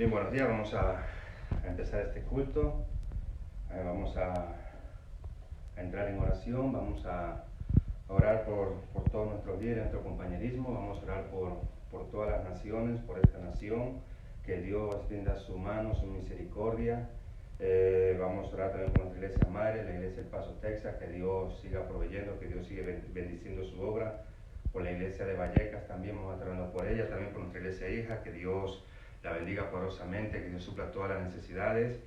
Bien, buenos días. Vamos a empezar este culto. Vamos a entrar en oración. Vamos a orar por todos nuestros líderes, nuestro compañerismo. Vamos a orar por todas las naciones, por esta nación. Que Dios extienda su mano, su misericordia. Vamos a orar también por nuestra iglesia madre, la iglesia del Paso, Texas. Que Dios siga proveyendo, que Dios siga bendiciendo su obra. Por la iglesia de Vallecas también vamos a estar orando por ella. También por nuestra iglesia hija. Que Dios la bendiga poderosamente, que Dios supla todas las necesidades.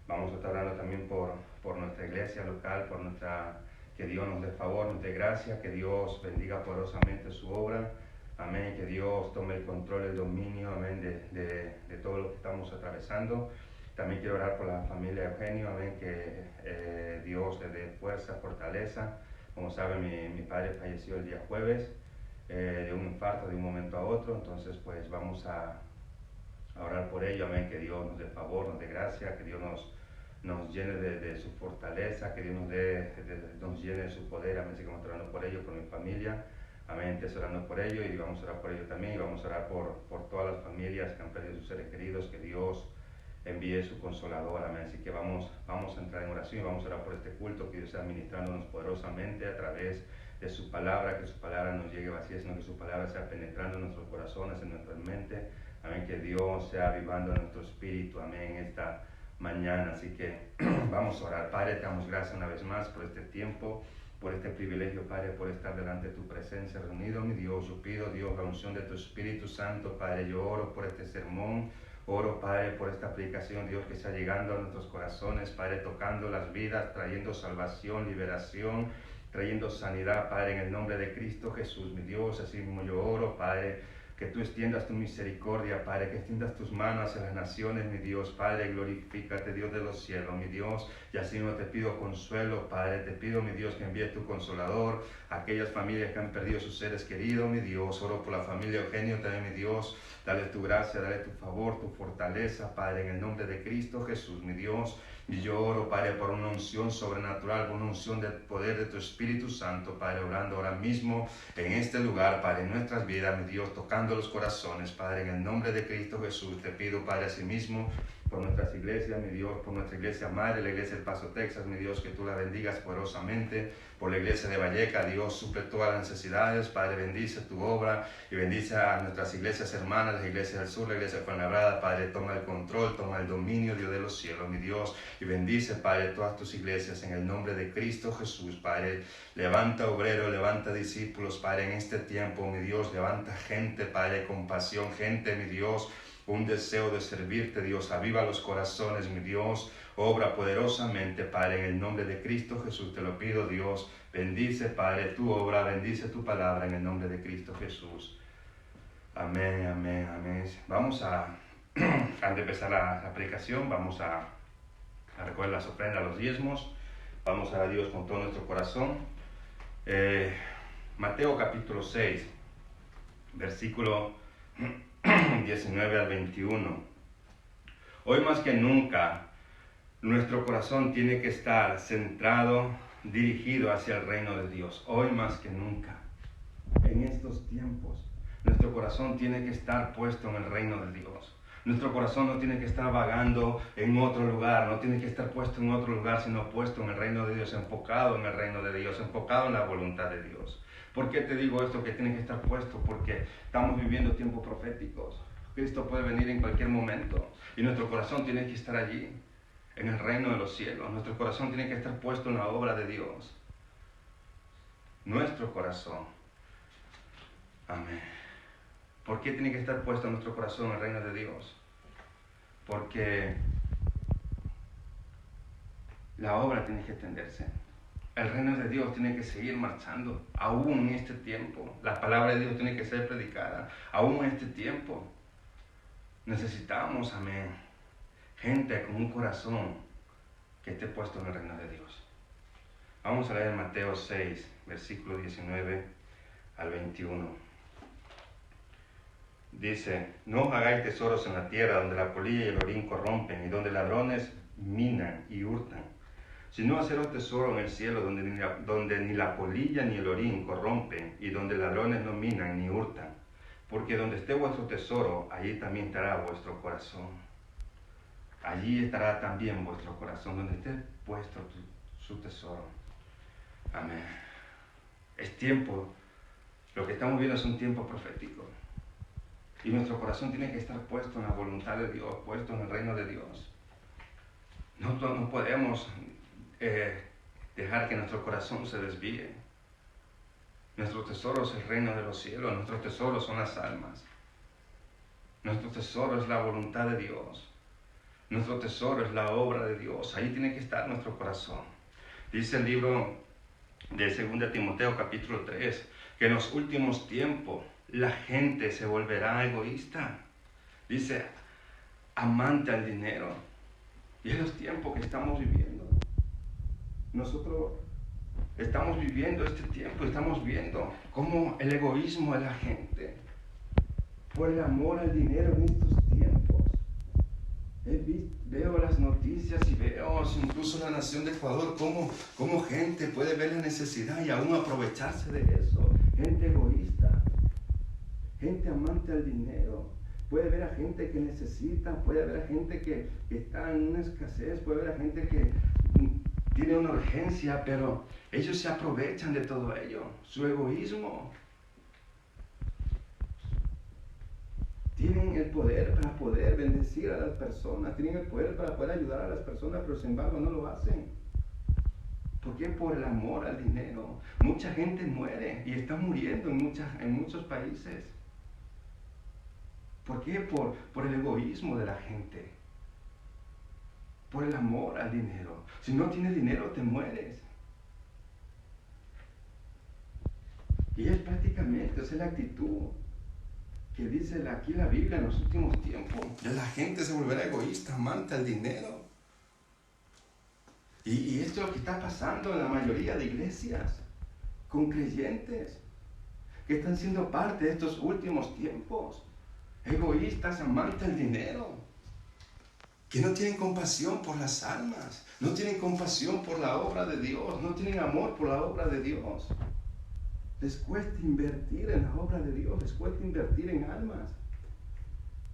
Vamos a estar orando también por nuestra iglesia local, que Dios nos dé favor, nos dé gracia, que Dios bendiga poderosamente su obra. Amén, que Dios tome el control, el dominio, amén, de todo lo que estamos atravesando. También quiero orar por la familia Eugenio, amén, que Dios le dé fuerza, fortaleza. Como saben, mi padre falleció el día jueves de un infarto de un momento a otro, entonces pues vamos a orar por ello, amén, que Dios nos dé favor, nos dé gracia, que Dios nos llene de su fortaleza, que Dios nos llene de su poder, amén. Sigamos orando por ello, por mi familia, amén, te orando por ello y vamos a orar por ello también, y vamos a orar por todas las familias que han perdido sus seres queridos, que Dios envíe su consolador, amén. Así que vamos a entrar en oración y vamos a orar por este culto, que Dios sea ministrándonos poderosamente a través de su palabra, que su palabra nos llegue vacía, sino que su palabra sea penetrando en nuestros corazones, en nuestra mente. Amén, que Dios sea avivando nuestro espíritu, amén, esta mañana. Así que vamos a orar. Padre, te damos gracias una vez más por este tiempo, por este privilegio, Padre, por estar delante de tu presencia reunido, mi Dios. Yo pido, Dios, la unción de tu Espíritu Santo, Padre. Yo oro por este sermón, oro, Padre, por esta predicación, Dios, que está llegando a nuestros corazones, Padre, tocando las vidas, trayendo salvación, liberación, trayendo sanidad, Padre, en el nombre de Cristo Jesús, mi Dios. Así mismo yo oro, Padre, que tú extiendas tu misericordia, Padre, que extiendas tus manos hacia las naciones, mi Dios, Padre, glorifícate, Dios de los cielos, mi Dios, y así no te pido consuelo, Padre, te pido, mi Dios, que envíes tu consolador a aquellas familias que han perdido sus seres queridos, mi Dios. Oro por la familia Eugenio también, mi Dios, dale tu gracia, dale tu favor, tu fortaleza, Padre, en el nombre de Cristo Jesús, mi Dios. Y yo oro, Padre, por una unción sobrenatural, por una unción del poder de tu Espíritu Santo, Padre, orando ahora mismo en este lugar, Padre, en nuestras vidas, mi Dios, tocando los corazones, Padre, en el nombre de Cristo Jesús. Te pido, Padre, asimismo, por nuestras iglesias, mi Dios, por nuestra iglesia madre, la iglesia del Paso, Texas, mi Dios, que tú la bendigas poderosamente, por la iglesia de Vallecas, Dios, suple todas las necesidades, Padre, bendice tu obra y bendice a nuestras iglesias hermanas, la iglesia del sur, la iglesia de Fuenlabrada, Padre, toma el control, toma el dominio, Dios de los cielos, mi Dios, y bendice, Padre, todas tus iglesias en el nombre de Cristo Jesús, Padre. Levanta obreros, levanta discípulos, Padre, en este tiempo, mi Dios, levanta gente, Padre, con pasión, gente, mi Dios, un deseo de servirte, Dios. Aviva los corazones, mi Dios. Obra poderosamente, Padre, en el nombre de Cristo Jesús. Te lo pido, Dios. Bendice, Padre, tu obra, bendice tu palabra en el nombre de Cristo Jesús. Amén, amén, amén. Vamos antes de empezar la predicación, vamos a recoger las ofrendas, los diezmos. Vamos a Dios con todo nuestro corazón. Mateo capítulo 6, versículo 19 al 21. Hoy más que nunca, nuestro corazón tiene que estar centrado, dirigido hacia el reino de Dios. Hoy más que nunca, en estos tiempos, nuestro corazón tiene que estar puesto en el reino de Dios. Nuestro corazón no tiene que estar vagando en otro lugar, no tiene que estar puesto en otro lugar, sino puesto en el reino de Dios, enfocado en el reino de Dios, enfocado en la voluntad de Dios. ¿Por qué te digo esto, que tiene que estar puesto? Porque estamos viviendo tiempos proféticos. Cristo puede venir en cualquier momento y nuestro corazón tiene que estar allí, en el reino de los cielos. Nuestro corazón tiene que estar puesto en la obra de Dios. Nuestro corazón. Amén. ¿Por qué tiene que estar puesto en nuestro corazón el reino de Dios? Porque la obra tiene que extenderse. El reino de Dios tiene que seguir marchando, aún en este tiempo. La palabra de Dios tiene que ser predicada, aún en este tiempo. Necesitamos, amén, gente con un corazón que esté puesto en el reino de Dios. Vamos a leer Mateo 6, versículo 19 al 21. Dice: no os hagáis tesoros en la tierra, donde la polilla y el orín corrompen, y donde ladrones minan y hurtan, sino haceros tesoro en el cielo, donde ni la polilla ni el orín corrompen, y donde ladrones no minan ni hurtan. Porque donde esté vuestro tesoro, allí también estará vuestro corazón. allí estará también vuestro corazón, donde esté puesto su tesoro. Amén. Es tiempo, lo que estamos viendo es un tiempo profético. Y nuestro corazón tiene que estar puesto en la voluntad de Dios, puesto en el reino de Dios. No podemos dejar que nuestro corazón se desvíe. Nuestro tesoro es el reino de los cielos, nuestro tesoro son las almas. Nuestro tesoro es la voluntad de Dios. Nuestro tesoro es la obra de Dios. Ahí tiene que estar nuestro corazón. Dice el libro de 2 Timoteo capítulo 3, que en los últimos tiempos la gente se volverá egoísta. Dice, amante al dinero. Y es los tiempos que estamos viviendo. Nosotros estamos viviendo este tiempo, estamos viendo cómo el egoísmo de la gente, por el amor al dinero en estos tiempos. Veo las noticias y veo incluso en la nación de Ecuador cómo gente puede ver la necesidad y aún aprovecharse de eso. Gente egoísta, gente amante al dinero. Puede ver a gente que necesita, puede ver a gente que está en una escasez, puede ver a gente que tiene una urgencia, pero ellos se aprovechan de todo ello. Su egoísmo. Tienen el poder para poder bendecir a las personas, tienen el poder para poder ayudar a las personas, pero sin embargo no lo hacen. ¿Por qué? Por el amor al dinero. Mucha gente muere y está muriendo en muchos países. ¿Por qué? Por el egoísmo de la gente. Por el amor al dinero. Si no tienes dinero, te mueres. Y es prácticamente, esa es la actitud que dice aquí la Biblia en los últimos tiempos. Ya la gente se volverá egoísta, amante al dinero. Y esto es lo que está pasando en la mayoría de iglesias, con creyentes que están siendo parte de estos últimos tiempos. Egoístas, amantes del dinero, que no tienen compasión por las almas, no tienen compasión por la obra de Dios, no tienen amor por la obra de Dios. Les cuesta invertir en la obra de Dios, les cuesta invertir en almas.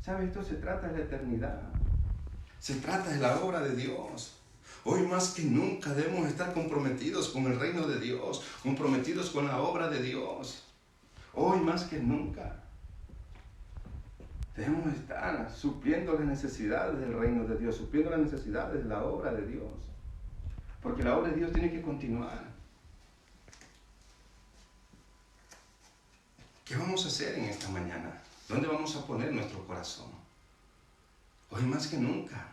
¿Sabe? Esto se trata de la eternidad, se trata de la obra de Dios. Hoy más que nunca debemos estar comprometidos con el reino de Dios, comprometidos con la obra de Dios. Hoy más que nunca debemos estar supliendo las necesidades del reino de Dios, supliendo las necesidades de la obra de Dios. Porque la obra de Dios tiene que continuar. ¿Qué vamos a hacer en esta mañana? ¿Dónde vamos a poner nuestro corazón? Hoy más que nunca,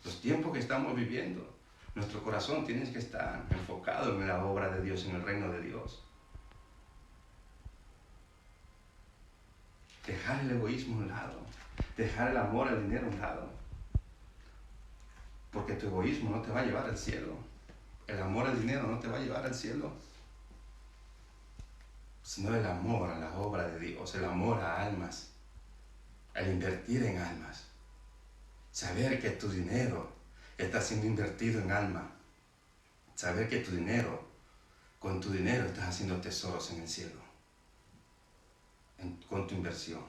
los tiempos que estamos viviendo, nuestro corazón tiene que estar enfocado en la obra de Dios, en el reino de Dios. Dejar el egoísmo a un lado, dejar el amor al dinero a un lado. Porque tu egoísmo no te va a llevar al cielo. El amor al dinero no te va a llevar al cielo. Sino el amor a la obra de Dios, el amor a almas, el invertir en almas. Saber que tu dinero está siendo invertido en alma. Saber que con tu dinero estás haciendo tesoros en el cielo. Con tu inversión.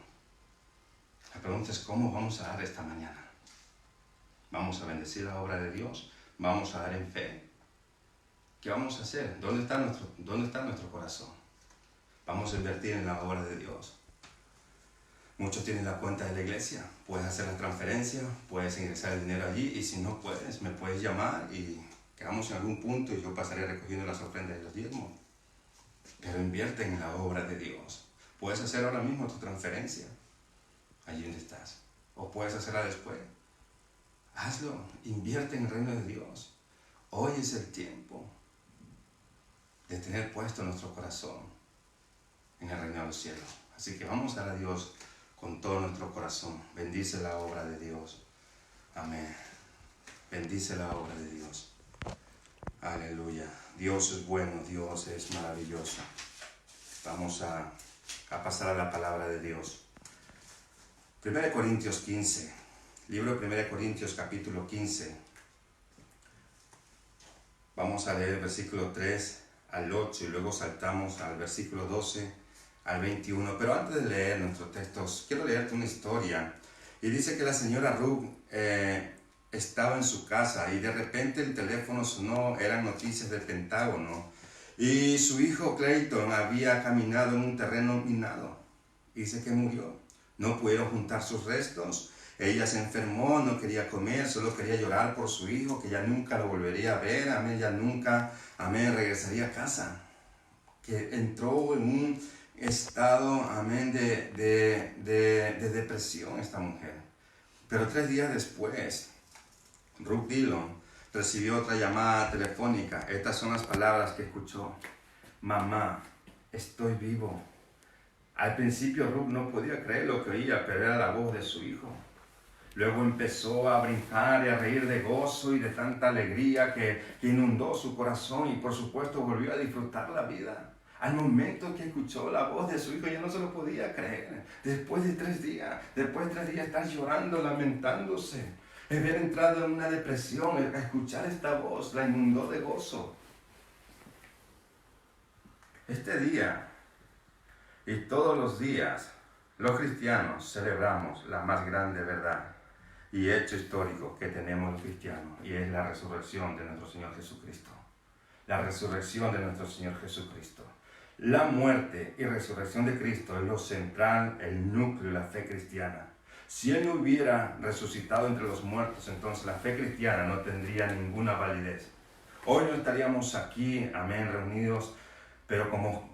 La pregunta es, ¿cómo vamos a dar esta mañana? ¿Vamos a bendecir la obra de Dios? ¿Vamos a dar en fe? ¿Qué vamos a hacer? ¿Dónde está nuestro corazón? Vamos a invertir en la obra de Dios. Muchos tienen la cuenta de la iglesia. Puedes hacer la transferencia, puedes ingresar el dinero allí, y si no puedes, me puedes llamar y quedamos en algún punto y yo pasaré recogiendo las ofrendas y los diezmos. Pero invierte en la obra de Dios. Puedes hacer ahora mismo tu transferencia, allí donde estás, o puedes hacerla después. Hazlo, invierte en el reino de Dios. Hoy es el tiempo de tener puesto nuestro corazón en el reino de los cielos. Así que vamos a dar a Dios con todo nuestro corazón. Bendice la obra de Dios. Amén. Bendice la obra de Dios. Aleluya. Dios es bueno, Dios es maravilloso. Vamos a pasar a la palabra de Dios. 1 Corintios 15. Libro de 1 Corintios capítulo 15. Vamos a leer el versículo 3 al 8 y luego saltamos al versículo 12 al 21. Pero antes de leer nuestros textos, quiero leerte una historia. Y dice que la señora Ruth estaba en su casa y de repente el teléfono sonó, eran noticias del Pentágono, y su hijo Clayton había caminado en un terreno minado. Dice que murió. No pudieron juntar sus restos. Ella se enfermó, no quería comer, solo quería llorar por su hijo, que ya nunca lo volvería a ver, amén, ya nunca, amén, regresaría a casa. Que entró en un estado, amén, de depresión esta mujer. Pero 3 días después, Ruth Dillon recibió otra llamada telefónica. Estas son las palabras que escuchó. Mamá, estoy vivo. Al principio Ruth no podía creer lo que oía, pero era la voz de su hijo. Luego empezó a brincar y a reír de gozo y de tanta alegría que inundó su corazón, y por supuesto volvió a disfrutar la vida. Al momento que escuchó la voz de su hijo, ya no se lo podía creer. Después de 3 días, estar llorando, lamentándose, haber entrado en una depresión, a escuchar esta voz, la inundó de gozo. Este día y todos los días, los cristianos celebramos la más grande verdad y hecho histórico que tenemos los cristianos, y es la resurrección de nuestro Señor Jesucristo. La resurrección de nuestro Señor Jesucristo. La muerte y resurrección de Cristo es lo central, el núcleo de la fe cristiana. Si Él no hubiera resucitado entre los muertos, entonces la fe cristiana no tendría ninguna validez. Hoy no estaríamos aquí, amén, reunidos, pero como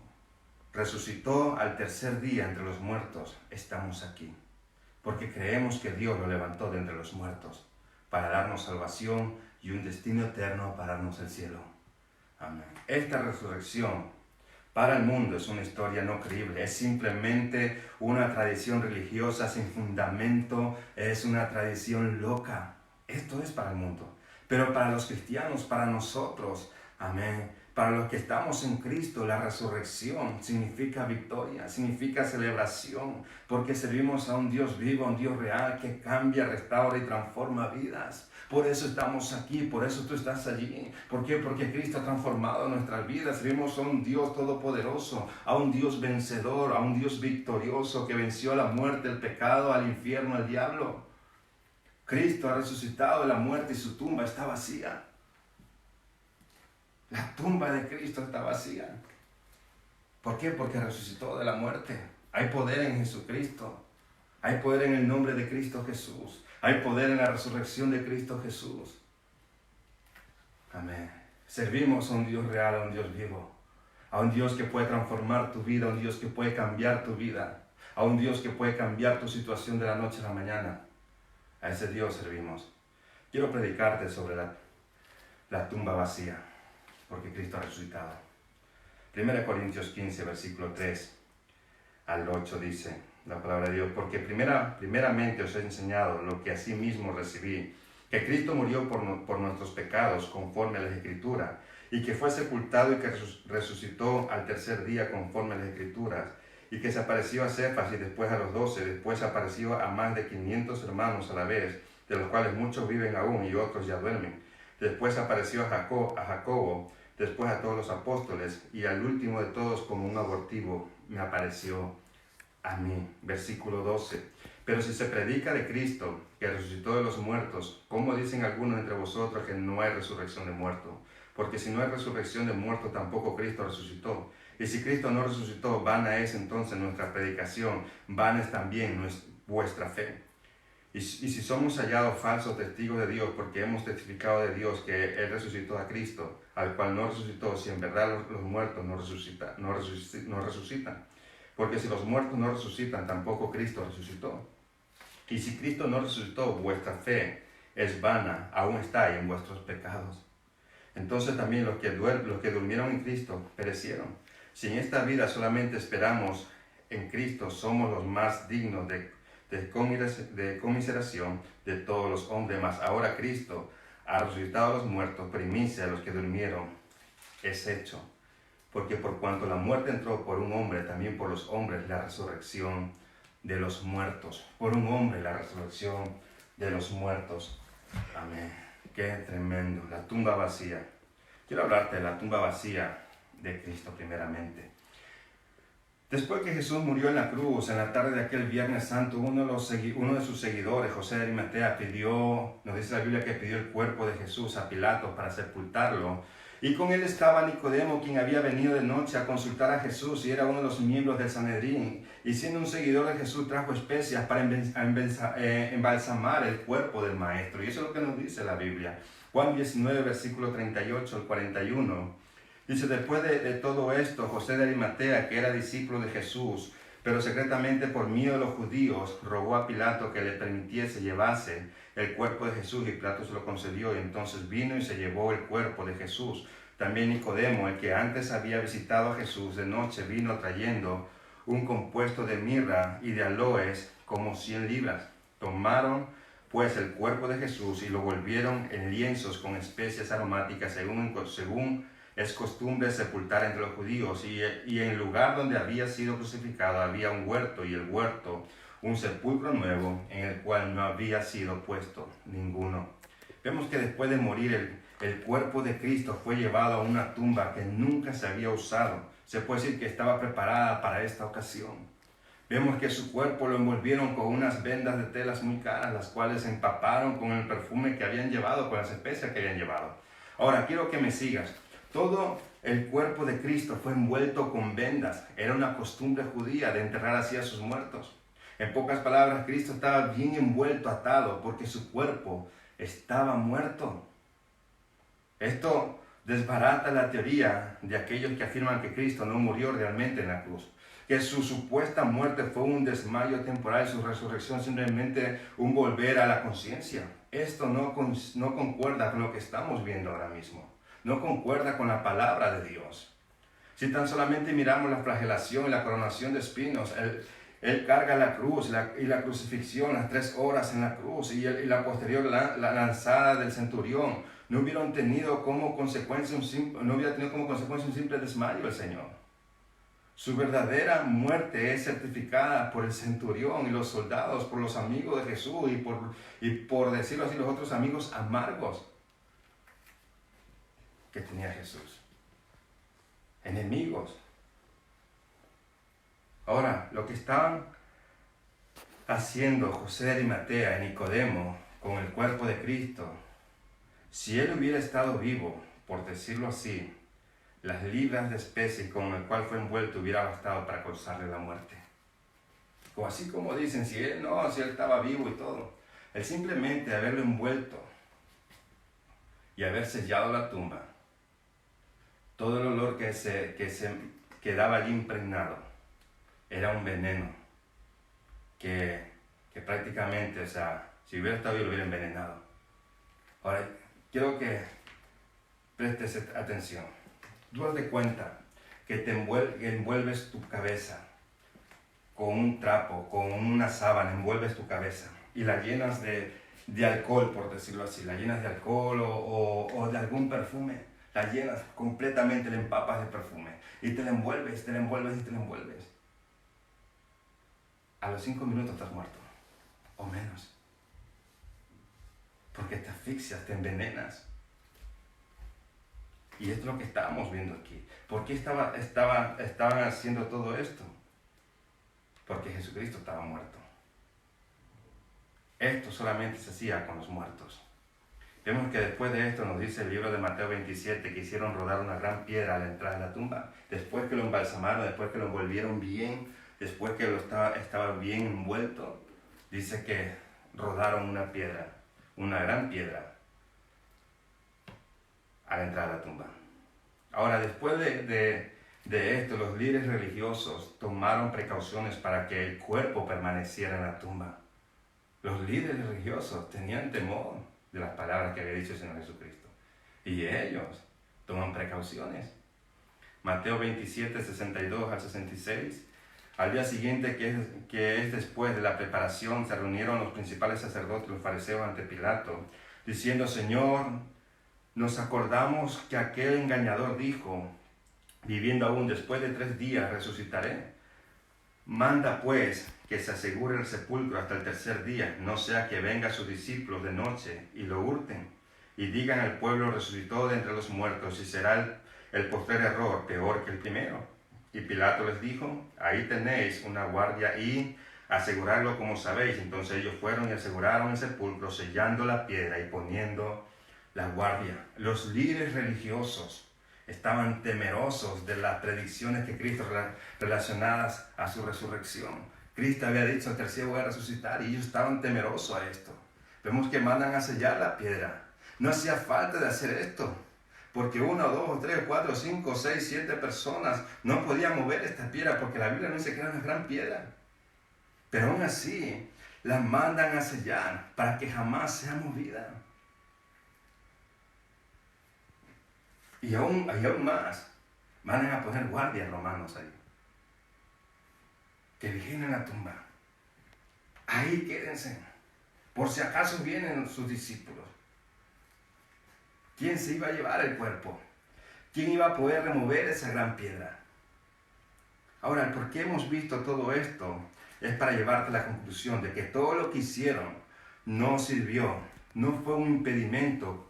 resucitó al tercer día entre los muertos, estamos aquí. Porque creemos que Dios lo levantó de entre los muertos para darnos salvación y un destino eterno para darnos el cielo. Amén. Esta resurrección para el mundo es una historia no creíble, es simplemente una tradición religiosa sin fundamento, es una tradición loca. Esto es para el mundo. Pero para los cristianos, para nosotros, amén, para los que estamos en Cristo, la resurrección significa victoria, significa celebración, porque servimos a un Dios vivo, a un Dios real que cambia, restaura y transforma vidas. Por eso estamos aquí, por eso tú estás allí. ¿Por qué? Porque Cristo ha transformado nuestras vidas. Servimos a un Dios todopoderoso, a un Dios vencedor, a un Dios victorioso que venció la muerte, el pecado, al infierno, al diablo. Cristo ha resucitado de la muerte y su tumba está vacía. La tumba de Cristo está vacía. ¿Por qué? Porque resucitó de la muerte. Hay poder en Jesucristo. Hay poder en el nombre de Cristo Jesús. Hay poder en la resurrección de Cristo Jesús. Amén. Servimos a un Dios real, a un Dios vivo. A un Dios que puede transformar tu vida, a un Dios que puede cambiar tu vida. A un Dios que puede cambiar tu situación de la noche a la mañana. A ese Dios servimos. Quiero predicarte sobre la tumba vacía, porque Cristo ha resucitado. 1 Corintios 15, versículo 3 al 8 dice la palabra de Dios: porque primeramente os he enseñado lo que asimismo recibí, que Cristo murió por nuestros pecados conforme a la Escritura, y que fue sepultado y que resucitó al tercer día conforme a las Escrituras, y que se apareció a Cefas y después a los 12, después apareció a más de 500 hermanos a la vez, de los cuales muchos viven aún y otros ya duermen. Después apareció a Jacobo, después a todos los apóstoles, y al último de todos, como un abortivo, me apareció a mí. Versículo 12. Pero si se predica de Cristo, que resucitó de los muertos, ¿cómo dicen algunos entre vosotros que no hay resurrección de muertos? Porque si no hay resurrección de muertos, tampoco Cristo resucitó. Y si Cristo no resucitó, vana es entonces nuestra predicación, vana es también vuestra fe. Y si somos hallados falsos testigos de Dios, porque hemos testificado de Dios que Él resucitó a Cristo, al cual no resucitó, si en verdad los muertos no resucitan. Porque si los muertos no resucitan, tampoco Cristo resucitó. Y si Cristo no resucitó, vuestra fe es vana, aún está en vuestros pecados. Entonces también los que durmieron en Cristo perecieron. Si en esta vida solamente esperamos en Cristo, somos los más dignos de conmiseración de todos los hombres. Mas ahora Cristo ha resucitado a los muertos, primicia de los que durmieron es hecho. Porque por cuanto la muerte entró por un hombre, también por los hombres la resurrección de los muertos. Por un hombre la resurrección de los muertos. Amén. Qué tremendo. La tumba vacía. Quiero hablarte de la tumba vacía de Cristo primeramente. Después que Jesús murió en la cruz, en la tarde de aquel Viernes Santo, uno de sus seguidores, José de Arimatea, nos dice la Biblia que pidió el cuerpo de Jesús a Pilato para sepultarlo. Y con él estaba Nicodemo, quien había venido de noche a consultar a Jesús y era uno de los miembros del Sanedrín. Y siendo un seguidor de Jesús, trajo especias para embalsamar el cuerpo del Maestro. Y eso es lo que nos dice la Biblia. Juan 19, versículo 38 al 41. Dice, después de todo esto, José de Arimatea, que era discípulo de Jesús, pero secretamente por miedo de los judíos, rogó a Pilato que le permitiese llevarse el cuerpo de Jesús, y Pilato se lo concedió, y entonces vino y se llevó el cuerpo de Jesús. También Nicodemo, el que antes había visitado a Jesús de noche, vino trayendo un compuesto de mirra y de aloes, como 100 libras. Tomaron pues el cuerpo de Jesús y lo volvieron en lienzos con especias aromáticas, según es costumbre sepultar entre los judíos, y en el lugar donde había sido crucificado había un huerto, y el huerto un sepulcro nuevo, en el cual no había sido puesto ninguno. Vemos que después de morir el cuerpo de Cristo fue llevado a una tumba que nunca se había usado. Se puede decir que estaba preparada para esta ocasión. Vemos que su cuerpo lo envolvieron con unas vendas de telas muy caras, las cuales se empaparon con el perfume que habían llevado, con las especias que habían llevado. Ahora, quiero que me sigas. Todo el cuerpo de Cristo fue envuelto con vendas. Era una costumbre judía de enterrar así a sus muertos. En pocas palabras, Cristo estaba bien envuelto, atado, porque su cuerpo estaba muerto. Esto desbarata la teoría de aquellos que afirman que Cristo no murió realmente en la cruz, que su supuesta muerte fue un desmayo temporal y su resurrección simplemente un volver a la conciencia. Esto no concuerda con lo que estamos viendo ahora mismo. No concuerda con la palabra de Dios. Si tan solamente miramos la flagelación y la coronación de espinos, Él carga la cruz y la crucifixión, las 3 horas en la cruz y la posterior la lanzada del centurión, no hubiera tenido como consecuencia un simple desmayo el Señor. Su verdadera muerte es certificada por el centurión y los soldados, por los amigos de Jesús y por decirlo así, los otros amigos amargos que tenía Jesús. Enemigos. Ahora, lo que estaban haciendo José de Arimatea y Nicodemo con el cuerpo de Cristo, si él hubiera estado vivo, por decirlo así, las libras de especie con el cual fue envuelto hubiera bastado para causarle la muerte. O así como dicen, si él estaba vivo y todo, el simplemente haberlo envuelto y haber sellado la tumba, todo el olor que se quedaba allí impregnado era un veneno que prácticamente, o sea, si hubiera estado vivo lo hubiera envenenado. Ahora, quiero que prestes atención. Tú haz de cuenta que envuelves tu cabeza con un trapo, con una sábana, envuelves tu cabeza y la llenas de alcohol, por decirlo así, la llenas de alcohol o de algún perfume. La llenas completamente, la empapas de perfume y te la envuelves y te la envuelves. A los 5 minutos estás muerto, o menos. Porque te asfixias, te envenenas. Y esto es lo que estábamos viendo aquí. ¿Por qué estaban haciendo todo esto? Porque Jesucristo estaba muerto. Esto solamente se hacía con los muertos. Vemos que después de esto nos dice el libro de Mateo 27 que hicieron rodar una gran piedra a la entrada de la tumba. Después que lo embalsamaron, después que lo envolvieron bien, después que estaba bien envuelto, dice que rodaron una piedra, una gran piedra, a la entrada de la tumba. Ahora, después de esto, los líderes religiosos tomaron precauciones para que el cuerpo permaneciera en la tumba. Los líderes religiosos tenían temor de las palabras que había dicho el Señor Jesucristo. Y ellos toman precauciones. Mateo 27, 62 al 66. Al día siguiente, que es después de la preparación, se reunieron los principales sacerdotes y los fariseos ante Pilato, diciendo: Señor, nos acordamos que aquel engañador dijo, viviendo aún, después de 3 días resucitaré. Manda pues que se asegure el sepulcro hasta el 3er día, no sea que vengan sus discípulos de noche y lo hurten, y digan al pueblo: resucitó de entre los muertos, y será el postrer error peor que el primero. Y Pilato les dijo, ahí tenéis una guardia y aseguradlo como sabéis. Entonces ellos fueron y aseguraron el sepulcro, sellando la piedra y poniendo la guardia. Los líderes religiosos estaban temerosos de las predicciones de Cristo relacionadas a su resurrección. Cristo había dicho, el tercer voy a resucitar, y ellos estaban temerosos a esto. Vemos que mandan a sellar la piedra. No hacía falta de hacer esto, porque 1, 2, 3, 4, 5, 6, 7 personas no podían mover esta piedra, porque la Biblia no dice que era una gran piedra. Pero aún así, la mandan a sellar para que jamás sea movida. Y aún más, mandan a poner guardias romanos ahí, que vigilen la tumba. Ahí quédense, por si acaso vienen sus discípulos. ¿Quién se iba a llevar el cuerpo? ¿Quién iba a poder remover esa gran piedra? Ahora, el por qué hemos visto todo esto es para llevarte a la conclusión de que todo lo que hicieron no sirvió, no fue un impedimento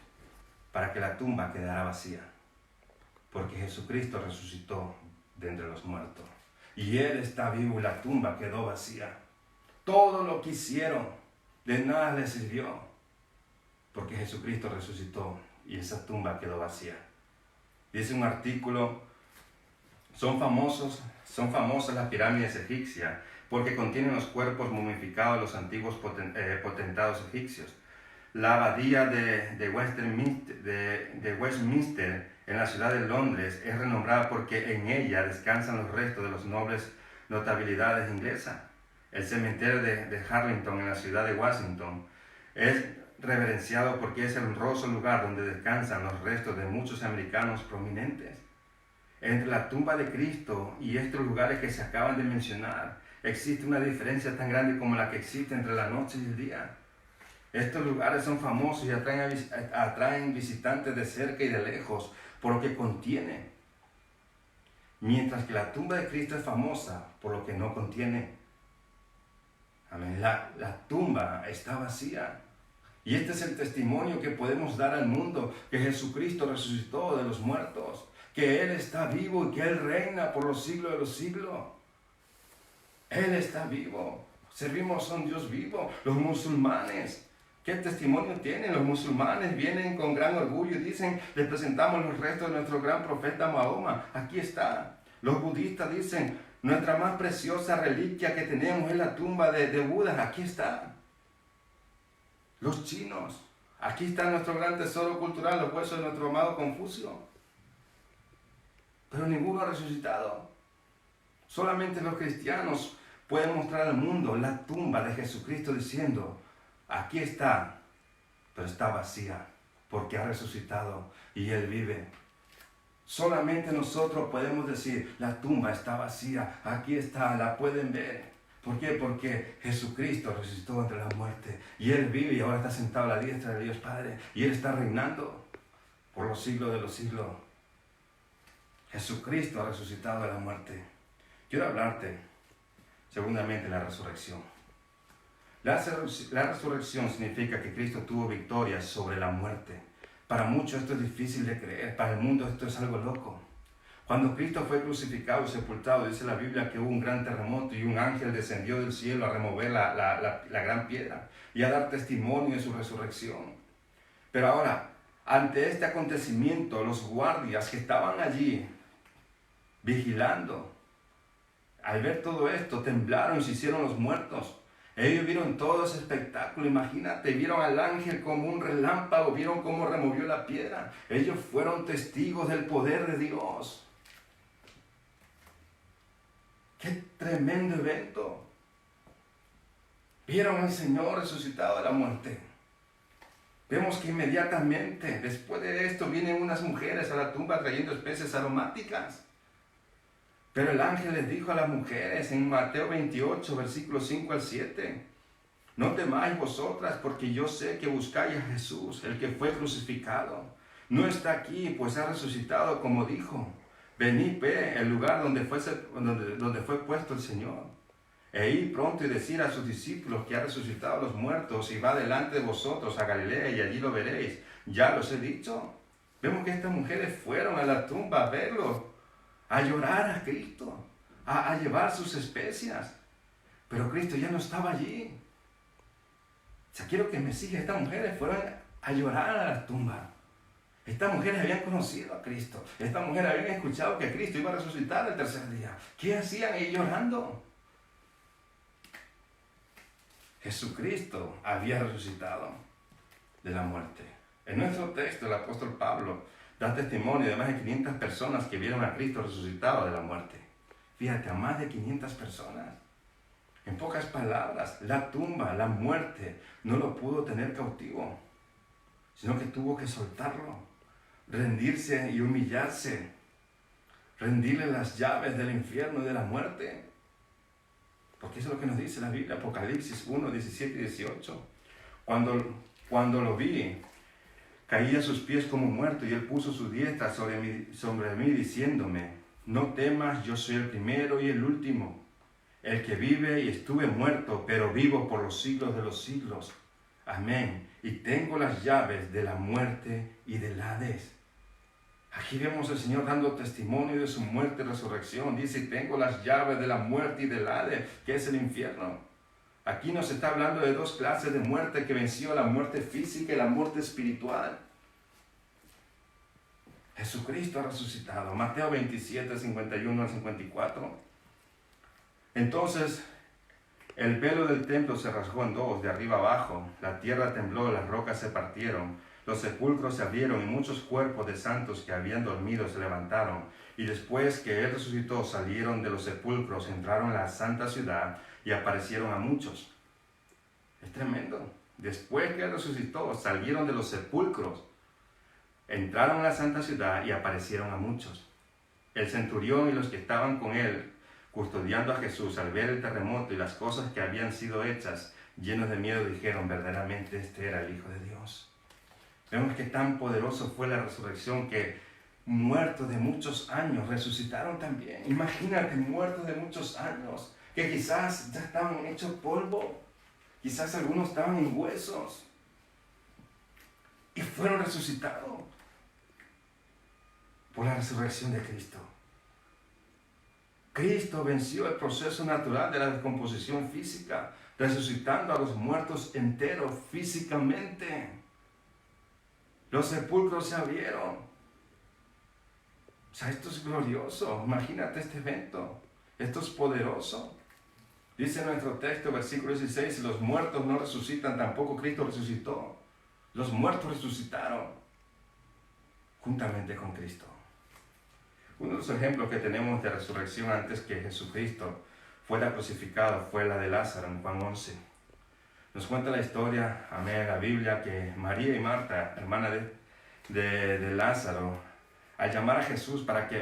para que la tumba quedara vacía. Porque Jesucristo resucitó de entre los muertos. Y Él está vivo y la tumba quedó vacía. Todo lo que hicieron de nada les sirvió. Porque Jesucristo resucitó y esa tumba quedó vacía. Dice un artículo, son famosas las pirámides egipcias porque contienen los cuerpos momificados de los antiguos potentados egipcios. La abadía de Westminster en la ciudad de Londres es renombrada porque en ella descansan los restos de los nobles notabilidades inglesas. El cementerio de Arlington en la ciudad de Washington es reverenciado porque es el honroso lugar donde descansan los restos de muchos americanos prominentes. Entre la tumba de Cristo y estos lugares que se acaban de mencionar, existe una diferencia tan grande como la que existe entre la noche y el día. Estos lugares son famosos y atraen visitantes de cerca y de lejos por lo que contiene. Mientras que la tumba de Cristo es famosa por lo que no contiene. Amén. La tumba está vacía. Y este es el testimonio que podemos dar al mundo, que Jesucristo resucitó de los muertos, que Él está vivo y que Él reina por los siglos de los siglos. Él está vivo. Servimos a un Dios vivo. Los musulmanes, ¿qué testimonio tienen? Los musulmanes vienen con gran orgullo y dicen, les presentamos los restos de nuestro gran profeta Mahoma. Aquí está. Los budistas dicen, nuestra más preciosa reliquia que tenemos es la tumba de Buda. Aquí está. Los chinos, aquí está nuestro gran tesoro cultural, los huesos de nuestro amado Confucio. Pero ninguno ha resucitado. Solamente los cristianos pueden mostrar al mundo la tumba de Jesucristo diciendo, aquí está, pero está vacía, porque ha resucitado y Él vive. Solamente nosotros podemos decir, la tumba está vacía, aquí está, la pueden ver. ¿Por qué? Porque Jesucristo resucitó entre la muerte y Él vive y ahora está sentado a la diestra de Dios Padre y Él está reinando por los siglos de los siglos. Jesucristo ha resucitado de la muerte. Quiero hablarte, segundamente, de la resurrección. La resurrección significa que Cristo tuvo victoria sobre la muerte. Para muchos esto es difícil de creer, para el mundo esto es algo loco. Cuando Cristo fue crucificado y sepultado, dice la Biblia que hubo un gran terremoto y un ángel descendió del cielo a remover la gran piedra y a dar testimonio de su resurrección. Pero ahora, ante este acontecimiento, los guardias que estaban allí vigilando, al ver todo esto, temblaron y se hicieron los muertos. Ellos vieron todo ese espectáculo, imagínate, vieron al ángel como un relámpago, vieron cómo removió la piedra. Ellos fueron testigos del poder de Dios. ¡Qué tremendo evento! Vieron al Señor resucitado de la muerte. Vemos que inmediatamente después de esto vienen unas mujeres a la tumba trayendo especies aromáticas. Pero el ángel les dijo a las mujeres en Mateo 28, versículos 5 al 7, no temáis vosotras, porque yo sé que buscáis a Jesús, el que fue crucificado. No está aquí, pues ha resucitado como dijo. Venid, ve el lugar donde fue puesto el Señor. E id pronto y decir a sus discípulos que ha resucitado a los muertos y va delante de vosotros a Galilea y allí lo veréis. Ya los he dicho. Vemos que estas mujeres fueron a la tumba a verlo. a llorar a Cristo, a llevar sus especias. Pero Cristo ya no estaba allí. O sea, quiero que me siga. Estas mujeres fueron a llorar a la tumba. Estas mujeres habían conocido a Cristo. Estas mujeres habían escuchado que Cristo iba a resucitar el tercer día. ¿Qué hacían ahí llorando? Jesucristo había resucitado de la muerte. En nuestro texto, el apóstol Pablo da testimonio de más de 500 personas que vieron a Cristo resucitado de la muerte. Fíjate, a más de 500 personas. En pocas palabras, la tumba, la muerte, no lo pudo tener cautivo, sino que tuvo que soltarlo, rendirse y humillarse, rendirle las llaves del infierno y de la muerte. Porque eso es lo que nos dice la Biblia, Apocalipsis 1, 17 y 18. Cuando lo vi, caí a sus pies como muerto, y él puso su diestra sobre mí diciéndome: no temas, yo soy el primero y el último, el que vive, y estuve muerto, pero vivo por los siglos de los siglos. Amén. Y tengo las llaves de la muerte y del Hades. Aquí vemos al Señor dando testimonio de su muerte y resurrección. Dice: tengo las llaves de la muerte y del Hades, que es el infierno. Aquí nos está hablando de dos clases de muerte que venció: la muerte física y la muerte espiritual. Jesucristo ha resucitado. Mateo 27, 51 al 54. Entonces, el velo del templo se rasgó en dos, de arriba abajo. La tierra tembló, las rocas se partieron. Los sepulcros se abrieron y muchos cuerpos de santos que habían dormido se levantaron. Y después que él resucitó, salieron de los sepulcros, entraron a la santa ciudad y aparecieron a muchos. Es tremendo. Después que él resucitó, salieron de los sepulcros, entraron a la santa ciudad y aparecieron a muchos. El centurión y los que estaban con él, custodiando a Jesús, al ver el terremoto y las cosas que habían sido hechas, llenos de miedo, dijeron: verdaderamente este era el Hijo de Dios. Vemos que tan poderoso fue la resurrección que muertos de muchos años resucitaron también. Imagínate, muertos de muchos años, que quizás ya estaban hechos polvo, quizás algunos estaban en huesos, y fueron resucitados por la resurrección de Cristo. Cristo venció el proceso natural de la descomposición física, resucitando a los muertos enteros físicamente. Los sepulcros se abrieron. O sea, esto es glorioso. Imagínate este evento. Esto es poderoso. Dice nuestro texto, versículo 16, si los muertos no resucitan, tampoco Cristo resucitó. Los muertos resucitaron juntamente con Cristo. Uno de los ejemplos que tenemos de resurrección antes que Jesucristo fuera crucificado fue la de Lázaro en Juan 11. Nos cuenta la historia, amén, la Biblia, que María y Marta, hermana de Lázaro, al llamar a Jesús para que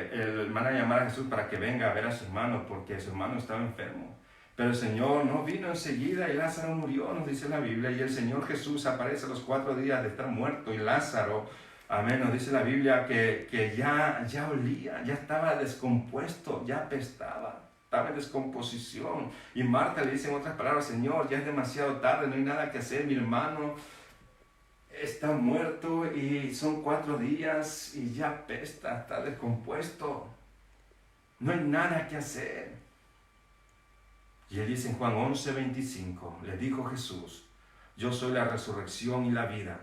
venga a ver a su hermano, porque su hermano estaba enfermo. Pero el Señor no vino enseguida y Lázaro murió, nos dice la Biblia, y el Señor Jesús aparece a los 4 días de estar muerto, y Lázaro, amén, nos dice la Biblia que ya olía, ya estaba descompuesto, ya apestaba, estaba en descomposición. Y Marta le dice en otras palabras: Señor, ya es demasiado tarde, no hay nada que hacer, mi hermano está muerto y son 4 días y ya apesta, está descompuesto, no hay nada que hacer. Y él dice en Juan 11:25, le dijo Jesús: yo soy la resurrección y la vida,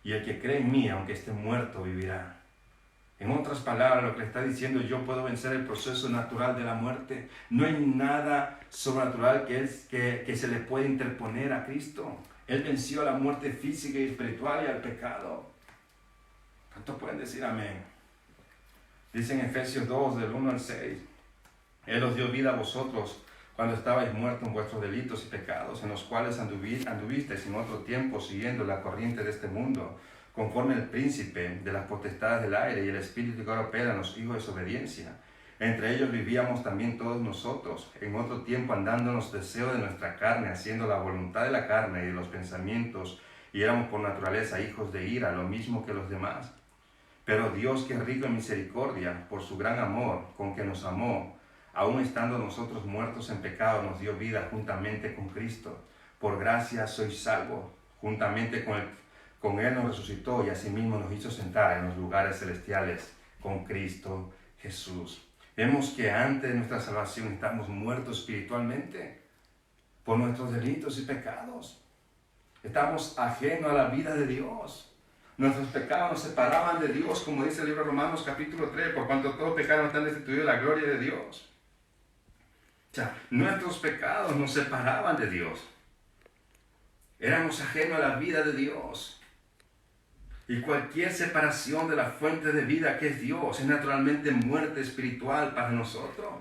y el que cree en mí, aunque esté muerto, vivirá. En otras palabras, lo que le está diciendo: yo puedo vencer el proceso natural de la muerte. No hay nada sobrenatural que se le pueda interponer a Cristo. Él venció a la muerte física y espiritual y al pecado. ¿Cuántos pueden decir amén? Dice en Efesios 2, del 1 al 6, Él os dio vida a vosotros cuando estabais muertos en vuestros delitos y pecados, en los cuales anduvisteis en otro tiempo siguiendo la corriente de este mundo, conforme el príncipe de las potestades del aire y el espíritu que ahora opera en los hijos de desobediencia. Entre ellos vivíamos también todos nosotros, en otro tiempo andando en los deseos de nuestra carne, haciendo la voluntad de la carne y de los pensamientos, y éramos por naturaleza hijos de ira, lo mismo que los demás. Pero Dios, que es rico en misericordia, por su gran amor con que nos amó, aun estando nosotros muertos en pecado, nos dio vida juntamente con Cristo. Por gracia sois salvos, juntamente con Él nos resucitó y asimismo nos hizo sentar en los lugares celestiales con Cristo Jesús. Vemos que antes de nuestra salvación estamos muertos espiritualmente por nuestros delitos y pecados. Estamos ajenos a la vida de Dios. Nuestros pecados nos separaban de Dios, como dice el libro de Romanos capítulo 3, por cuanto todos pecaron están destituidos de la gloria de Dios. O sea, nuestros pecados nos separaban de Dios. Éramos ajenos a la vida de Dios. Y cualquier separación de la fuente de vida que es Dios es naturalmente muerte espiritual para nosotros.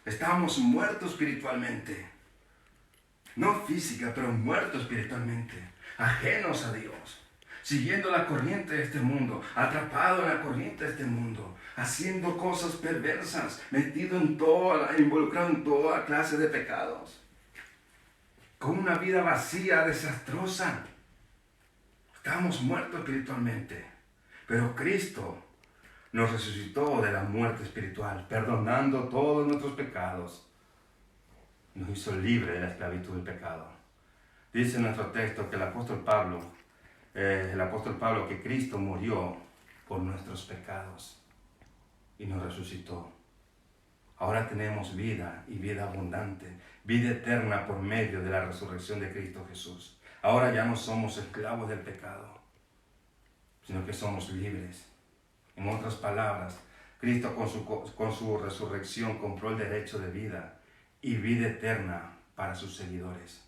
Estábamos muertos espiritualmente. No física, pero muertos espiritualmente. Ajenos a Dios. Siguiendo la corriente de este mundo. Atrapado en la corriente de este mundo. Haciendo cosas perversas. Involucrado en toda clase de pecados. Con una vida vacía, desastrosa. Estamos muertos espiritualmente. Pero Cristo nos resucitó de la muerte espiritual, perdonando todos nuestros pecados. Nos hizo libre de la esclavitud del pecado. Dice en nuestro texto que el apóstol Pablo que Cristo murió por nuestros pecados y nos resucitó. Ahora tenemos vida y vida abundante, vida eterna por medio de la resurrección de Cristo Jesús. Ahora ya no somos esclavos del pecado, sino que somos libres. En otras palabras, Cristo con su resurrección compró el derecho de vida y vida eterna para sus seguidores.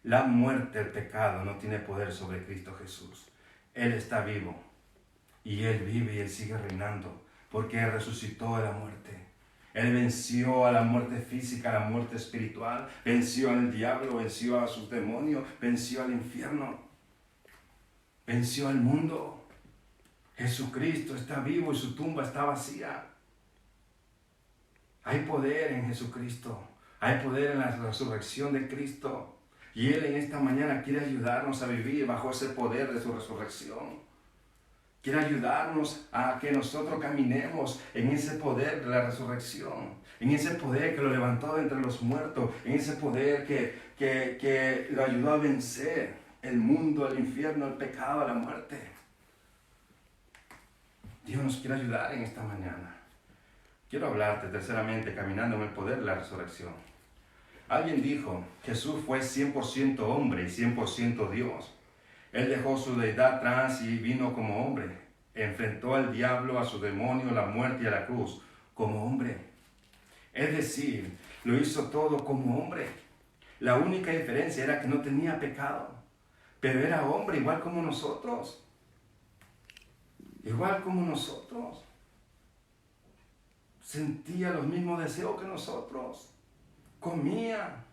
La muerte, el pecado, no tiene poder sobre Cristo Jesús. Él está vivo y Él vive y Él sigue reinando porque Él resucitó de la muerte. Él venció a la muerte física, a la muerte espiritual, venció al diablo, venció a sus demonios, venció al infierno, venció al mundo. Jesucristo está vivo y su tumba está vacía. Hay poder en Jesucristo, hay poder en la resurrección de Cristo. Y Él en esta mañana quiere ayudarnos a vivir bajo ese poder de su resurrección. Quiere ayudarnos a que nosotros caminemos en ese poder de la resurrección, en ese poder que lo levantó de entre los muertos, en ese poder que lo ayudó a vencer el mundo, el infierno, el pecado, la muerte. Dios nos quiere ayudar en esta mañana. Quiero hablarte terceramente, caminando en el poder de la resurrección. Alguien dijo, Jesús fue 100% hombre y 100% Dios. Él dejó su deidad atrás y vino como hombre. Enfrentó al diablo, a su demonio, la muerte y a la cruz como hombre. Es decir, lo hizo todo como hombre. La única diferencia era que no tenía pecado. Pero era hombre igual como nosotros. Igual como nosotros. Sentía los mismos deseos que nosotros. Comía.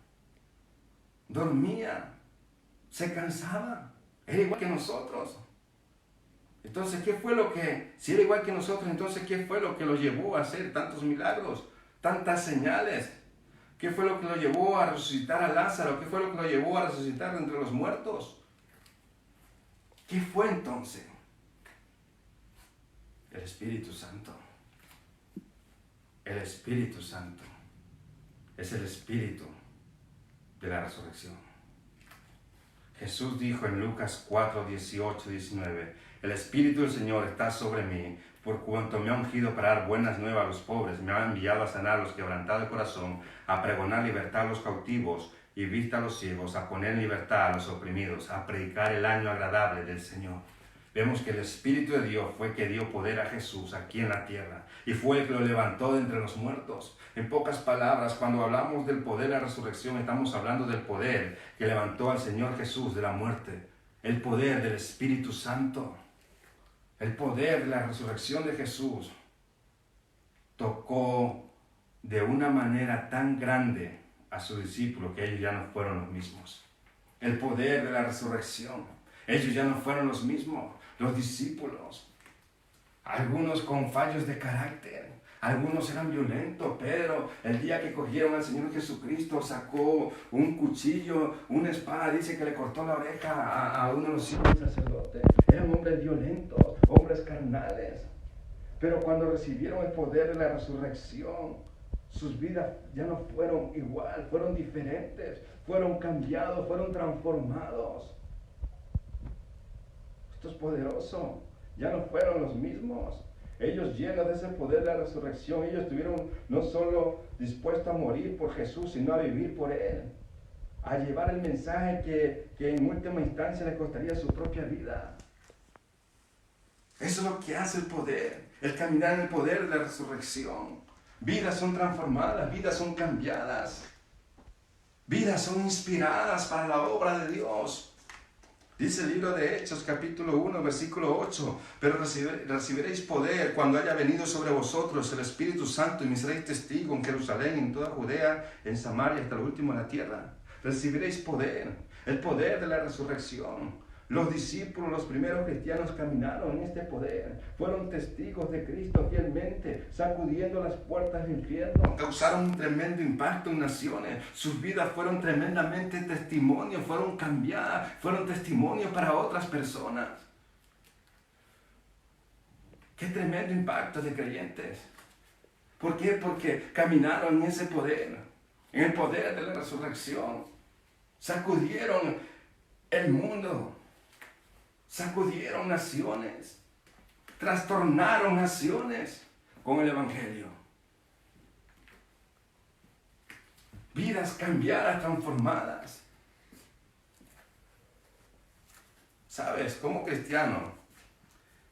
Dormía. Se cansaba. Era igual que nosotros. Entonces, si era igual que nosotros, entonces, ¿qué fue lo que lo llevó a hacer tantos milagros, tantas señales? ¿Qué fue lo que lo llevó a resucitar a Lázaro? ¿Qué fue lo que lo llevó a resucitar de entre los muertos? ¿Qué fue entonces? El Espíritu Santo. El Espíritu Santo es el Espíritu de la resurrección. Jesús dijo en Lucas 4, 18, 19, el Espíritu del Señor está sobre mí, por cuanto me ha ungido para dar buenas nuevas a los pobres, me ha enviado a sanar a los quebrantados de corazón, a pregonar libertad a los cautivos y vista a los ciegos, a poner en libertad a los oprimidos, a predicar el año agradable del Señor. Vemos que el Espíritu de Dios fue que dio poder a Jesús aquí en la tierra y fue el que lo levantó de entre los muertos. En pocas palabras, cuando hablamos del poder de la resurrección, estamos hablando del poder que levantó al Señor Jesús de la muerte. El poder del Espíritu Santo. El poder de la resurrección de Jesús tocó de una manera tan grande a sus discípulos que ellos ya no fueron los mismos. El poder de la resurrección. Ellos ya no fueron los mismos, los discípulos. Algunos con fallos de carácter, algunos eran violentos. Pedro, el día que cogieron al Señor Jesucristo, sacó un cuchillo, una espada, dice que le cortó la oreja a uno de los hijos del sacerdote. Eran hombres violentos, hombres carnales. Pero cuando recibieron el poder de la resurrección, sus vidas ya no fueron igual, fueron diferentes, fueron cambiados, fueron transformados. Esto es poderoso. Ya no fueron los mismos. Ellos llenos de ese poder de la resurrección, ellos estuvieron no solo dispuestos a morir por Jesús, sino a vivir por Él, a llevar el mensaje que en última instancia les costaría su propia vida. Eso es lo que hace el poder, el caminar en el poder de la resurrección. Vidas son transformadas, vidas son cambiadas, vidas son inspiradas para la obra de Dios. Dice el libro de Hechos, capítulo 1, versículo 8, pero recibiréis poder cuando haya venido sobre vosotros el Espíritu Santo y me seréis testigo en Jerusalén, en toda Judea, en Samaria, hasta lo último de la tierra. Recibiréis poder, el poder de la resurrección. Los discípulos, los primeros cristianos caminaron en este poder, fueron testigos de Cristo fielmente, sacudiendo las puertas del infierno, causaron un tremendo impacto en naciones, sus vidas fueron tremendamente testimonio, fueron cambiadas, fueron testimonio para otras personas. ¡Qué tremendo impacto de creyentes! ¿Por qué? Porque caminaron en ese poder, en el poder de la resurrección, sacudieron el mundo. Sacudieron naciones, trastornaron naciones con el Evangelio. Vidas cambiadas, transformadas. ¿Sabes? Como cristiano,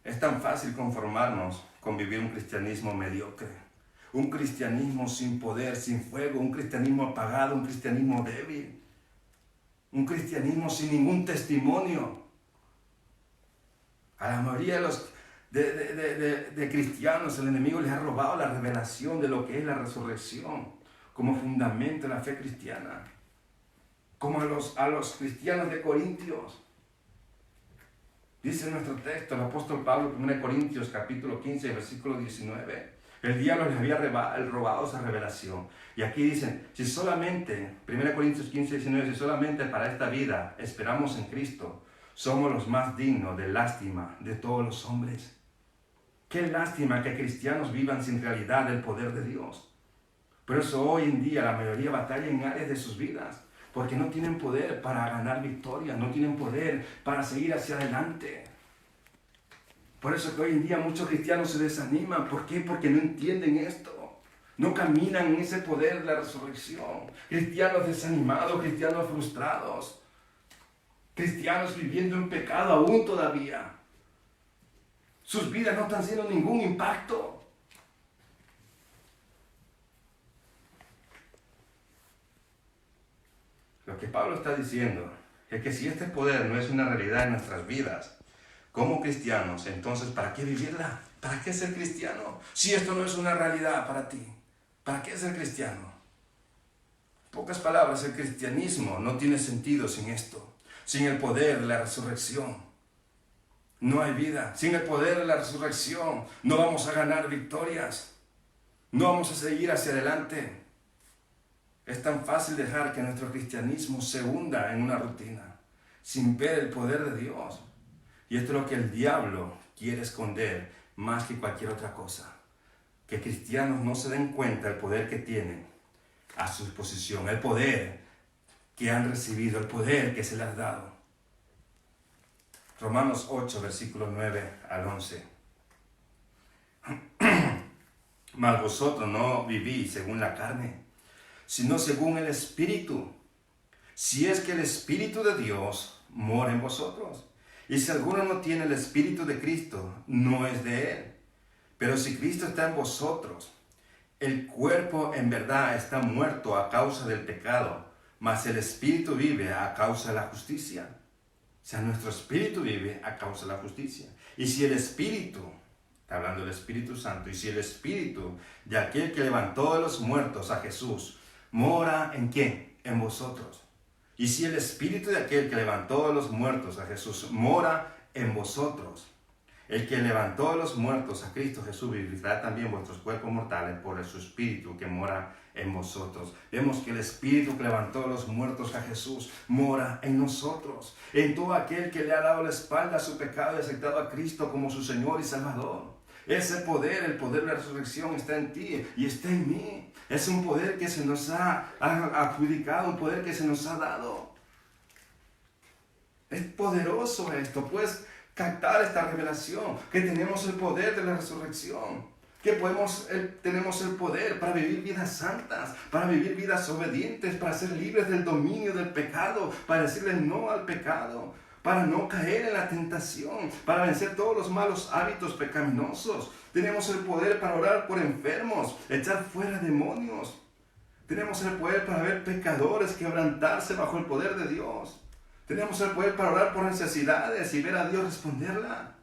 es tan fácil conformarnos con vivir un cristianismo mediocre. Un cristianismo sin poder, sin fuego, un cristianismo apagado, un cristianismo débil. Un cristianismo sin ningún testimonio. A la mayoría de cristianos el enemigo les ha robado la revelación de lo que es la resurrección como fundamento de la fe cristiana. Como a los cristianos de Corintios. Dice nuestro texto, el apóstol Pablo, 1 Corintios capítulo 15, versículo 19. El diablo les había robado esa revelación. Y aquí dicen, si solamente, 1 Corintios 15, 19, si solamente para esta vida esperamos en Cristo, somos los más dignos de lástima de todos los hombres. Qué lástima que cristianos vivan sin realidad el poder de Dios. Por eso hoy en día la mayoría batalla en áreas de sus vidas, porque no tienen poder para ganar victoria, no tienen poder para seguir hacia adelante. Por eso que hoy en día muchos cristianos se desaniman. ¿Por qué? Porque no entienden esto. No caminan en ese poder de la resurrección. Cristianos desanimados, cristianos frustrados. Cristianos viviendo en pecado aún todavía. Sus vidas no están haciendo ningún impacto. Lo que Pablo está diciendo es que si este poder no es una realidad en nuestras vidas, como cristianos, entonces ¿para qué vivirla? ¿Para qué ser cristiano? Si esto no es una realidad para ti, ¿para qué ser cristiano? En pocas palabras, el cristianismo no tiene sentido sin esto. Sin el poder de la resurrección, no hay vida. Sin el poder de la resurrección, no vamos a ganar victorias. No vamos a seguir hacia adelante. Es tan fácil dejar que nuestro cristianismo se hunda en una rutina, sin ver el poder de Dios. Y esto es lo que el diablo quiere esconder más que cualquier otra cosa. Que cristianos no se den cuenta del poder que tienen a su disposición, el poder que han recibido, el poder que se les ha dado. Romanos 8, versículos 9 al 11. Mas vosotros no vivís según la carne, sino según el Espíritu. Si es que el Espíritu de Dios mora en vosotros. Y si alguno no tiene el Espíritu de Cristo, no es de Él. Pero si Cristo está en vosotros, el cuerpo en verdad está muerto a causa del pecado, mas el Espíritu vive a causa de la justicia. O sea, nuestro Espíritu vive a causa de la justicia. Y si el Espíritu, está hablando del Espíritu Santo, y si el Espíritu de aquel que levantó de los muertos a Jesús, mora ¿en quién? En vosotros. Y si el Espíritu de aquel que levantó de los muertos a Jesús mora en vosotros, el que levantó de los muertos a Cristo Jesús vivificará también vuestros cuerpos mortales por su Espíritu que mora en vosotros. Vemos que el Espíritu que levantó de los muertos a Jesús mora en nosotros. En todo aquel que le ha dado la espalda a su pecado y aceptado a Cristo como su Señor y Salvador. Ese poder, el poder de la resurrección está en ti y está en mí. Es un poder que se nos ha adjudicado, un poder que se nos ha dado. Es poderoso esto, pues captar esta revelación, que tenemos el poder de la resurrección, que tenemos el poder para vivir vidas santas, para vivir vidas obedientes, para ser libres del dominio del pecado, para decirle no al pecado, para no caer en la tentación, para vencer todos los malos hábitos pecaminosos. Tenemos el poder para orar por enfermos, echar fuera demonios. Tenemos el poder para ver pecadores quebrantarse bajo el poder de Dios. Tenemos el poder para orar por necesidades y ver a Dios responderla.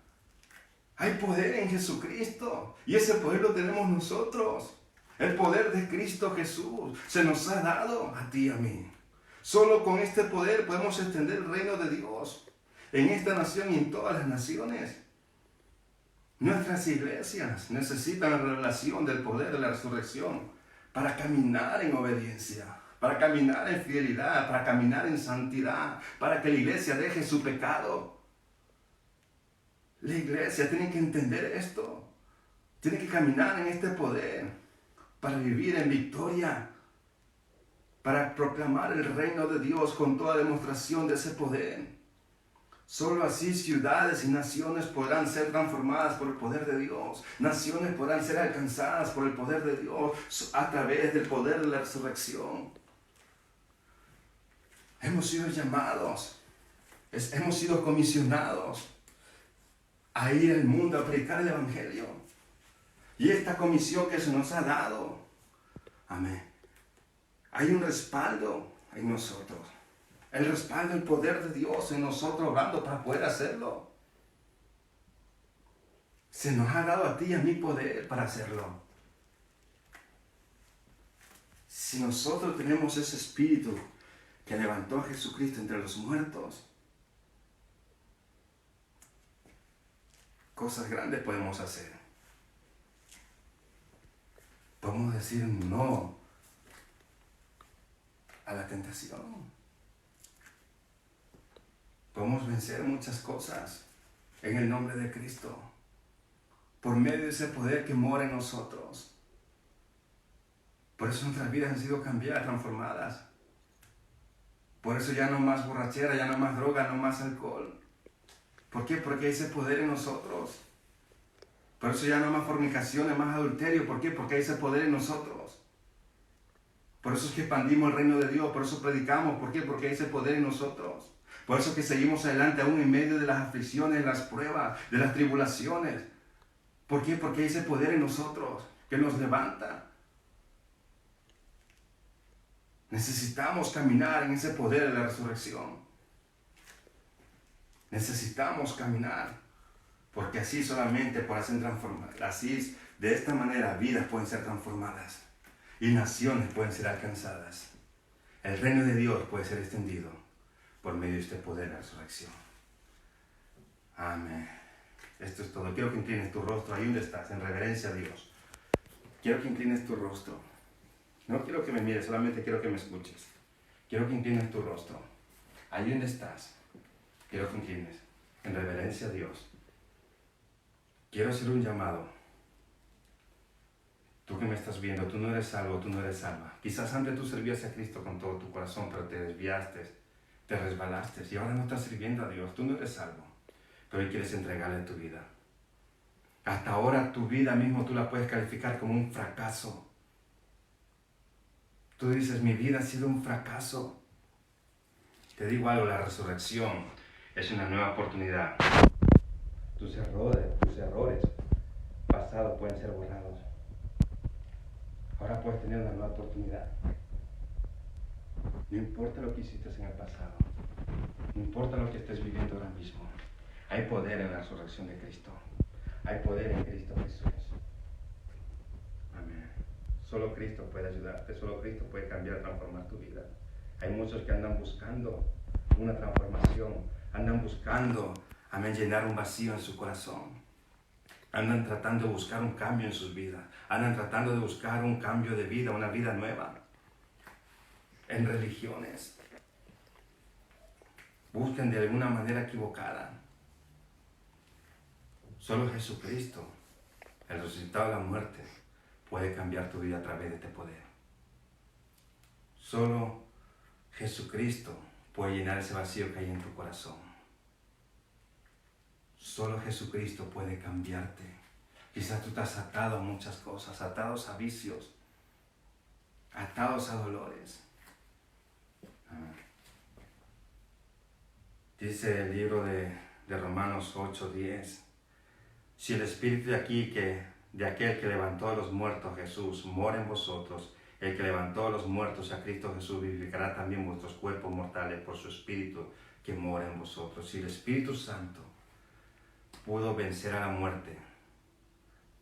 Hay poder en Jesucristo y ese poder lo tenemos nosotros. El poder de Cristo Jesús se nos ha dado a ti y a mí. Solo con este poder podemos extender el reino de Dios en esta nación y en todas las naciones. Nuestras iglesias necesitan la revelación del poder de la resurrección para caminar en obediencia, para caminar en fidelidad, para caminar en santidad, para que la iglesia deje su pecado. La iglesia tiene que entender esto, tiene que caminar en este poder para vivir en victoria, para proclamar el reino de Dios con toda demostración de ese poder. Solo así ciudades y naciones podrán ser transformadas por el poder de Dios. Naciones podrán ser alcanzadas por el poder de Dios a través del poder de la resurrección. Hemos sido llamados, hemos sido comisionados a ir al mundo a predicar el Evangelio. Y esta comisión que se nos ha dado, amén, hay un respaldo en nosotros. El respaldo, el poder de Dios en nosotros obrando para poder hacerlo. Se nos ha dado a ti y a mí poder para hacerlo. Si nosotros tenemos ese espíritu que levantó a Jesucristo entre los muertos, cosas grandes podemos hacer. Podemos decir no a la tentación. Podemos vencer muchas cosas en el nombre de Cristo, por medio de ese poder que mora en nosotros. Por eso nuestras vidas han sido cambiadas, transformadas. Por eso ya no más borrachera, ya no más droga, no más alcohol. ¿Por qué? Porque hay ese poder en nosotros. Por eso ya no más fornicaciones, más adulterio. ¿Por qué? Porque hay ese poder en nosotros. Por eso es que expandimos el reino de Dios, por eso predicamos. ¿Por qué? Porque hay ese poder en nosotros. Por eso es que seguimos adelante aún en medio de las aflicciones, de las pruebas, de las tribulaciones. ¿Por qué? Porque hay ese poder en nosotros que nos levanta. Necesitamos caminar en ese poder de la resurrección. Necesitamos caminar, porque así solamente pueden ser transformadas. Así, de esta manera, vidas pueden ser transformadas y naciones pueden ser alcanzadas. El reino de Dios puede ser extendido por medio de este poder de la resurrección. Amén. Esto es todo. Quiero que inclines tu rostro ahí donde estás, en reverencia a Dios. Quiero que inclines tu rostro. No quiero que me mires, solamente quiero que me escuches. Quiero que inclines tu rostro. Ahí donde estás, quiero que inclines en reverencia a Dios. Quiero hacer un llamado. Tú que me estás viendo, tú no eres salvo, tú no eres salva. Quizás antes tú servías a Cristo con todo tu corazón, pero te desviaste, te resbalaste y ahora no estás sirviendo a Dios. Tú no eres salvo, pero hoy quieres entregarle tu vida. Hasta ahora tu vida mismo tú la puedes calificar como un fracaso. Tú dices, mi vida ha sido un fracaso. Te digo algo, la resurrección es una nueva oportunidad. Tus errores pasados pueden ser borrados. Ahora puedes tener una nueva oportunidad. No importa lo que hiciste en el pasado. No importa lo que estés viviendo ahora mismo. Hay poder en la resurrección de Cristo. Hay poder en Cristo Jesús. Amén. Solo Cristo puede ayudarte. Solo Cristo puede cambiar, transformar tu vida. Hay muchos que andan buscando una transformación. Andan buscando, amén, llenar un vacío en su corazón. Andan tratando de buscar un cambio en sus vidas. Andan tratando de buscar un cambio de vida, una vida nueva. En religiones. Buscan de alguna manera equivocada. Solo Jesucristo, el resucitado de la muerte, puede cambiar tu vida a través de este poder. Solo Jesucristo puede llenar ese vacío que hay en tu corazón. Solo Jesucristo puede cambiarte. Quizás tú estás atado a muchas cosas, atados a vicios, atados a dolores. Dice el libro de Romanos 8:10. Si el Espíritu de aquel que levantó a los muertos a Jesús mora en vosotros, el que levantó a los muertos a Cristo Jesús vivificará también vuestros cuerpos mortales por su Espíritu que mora en vosotros. Si el Espíritu Santo pudo vencer a la muerte,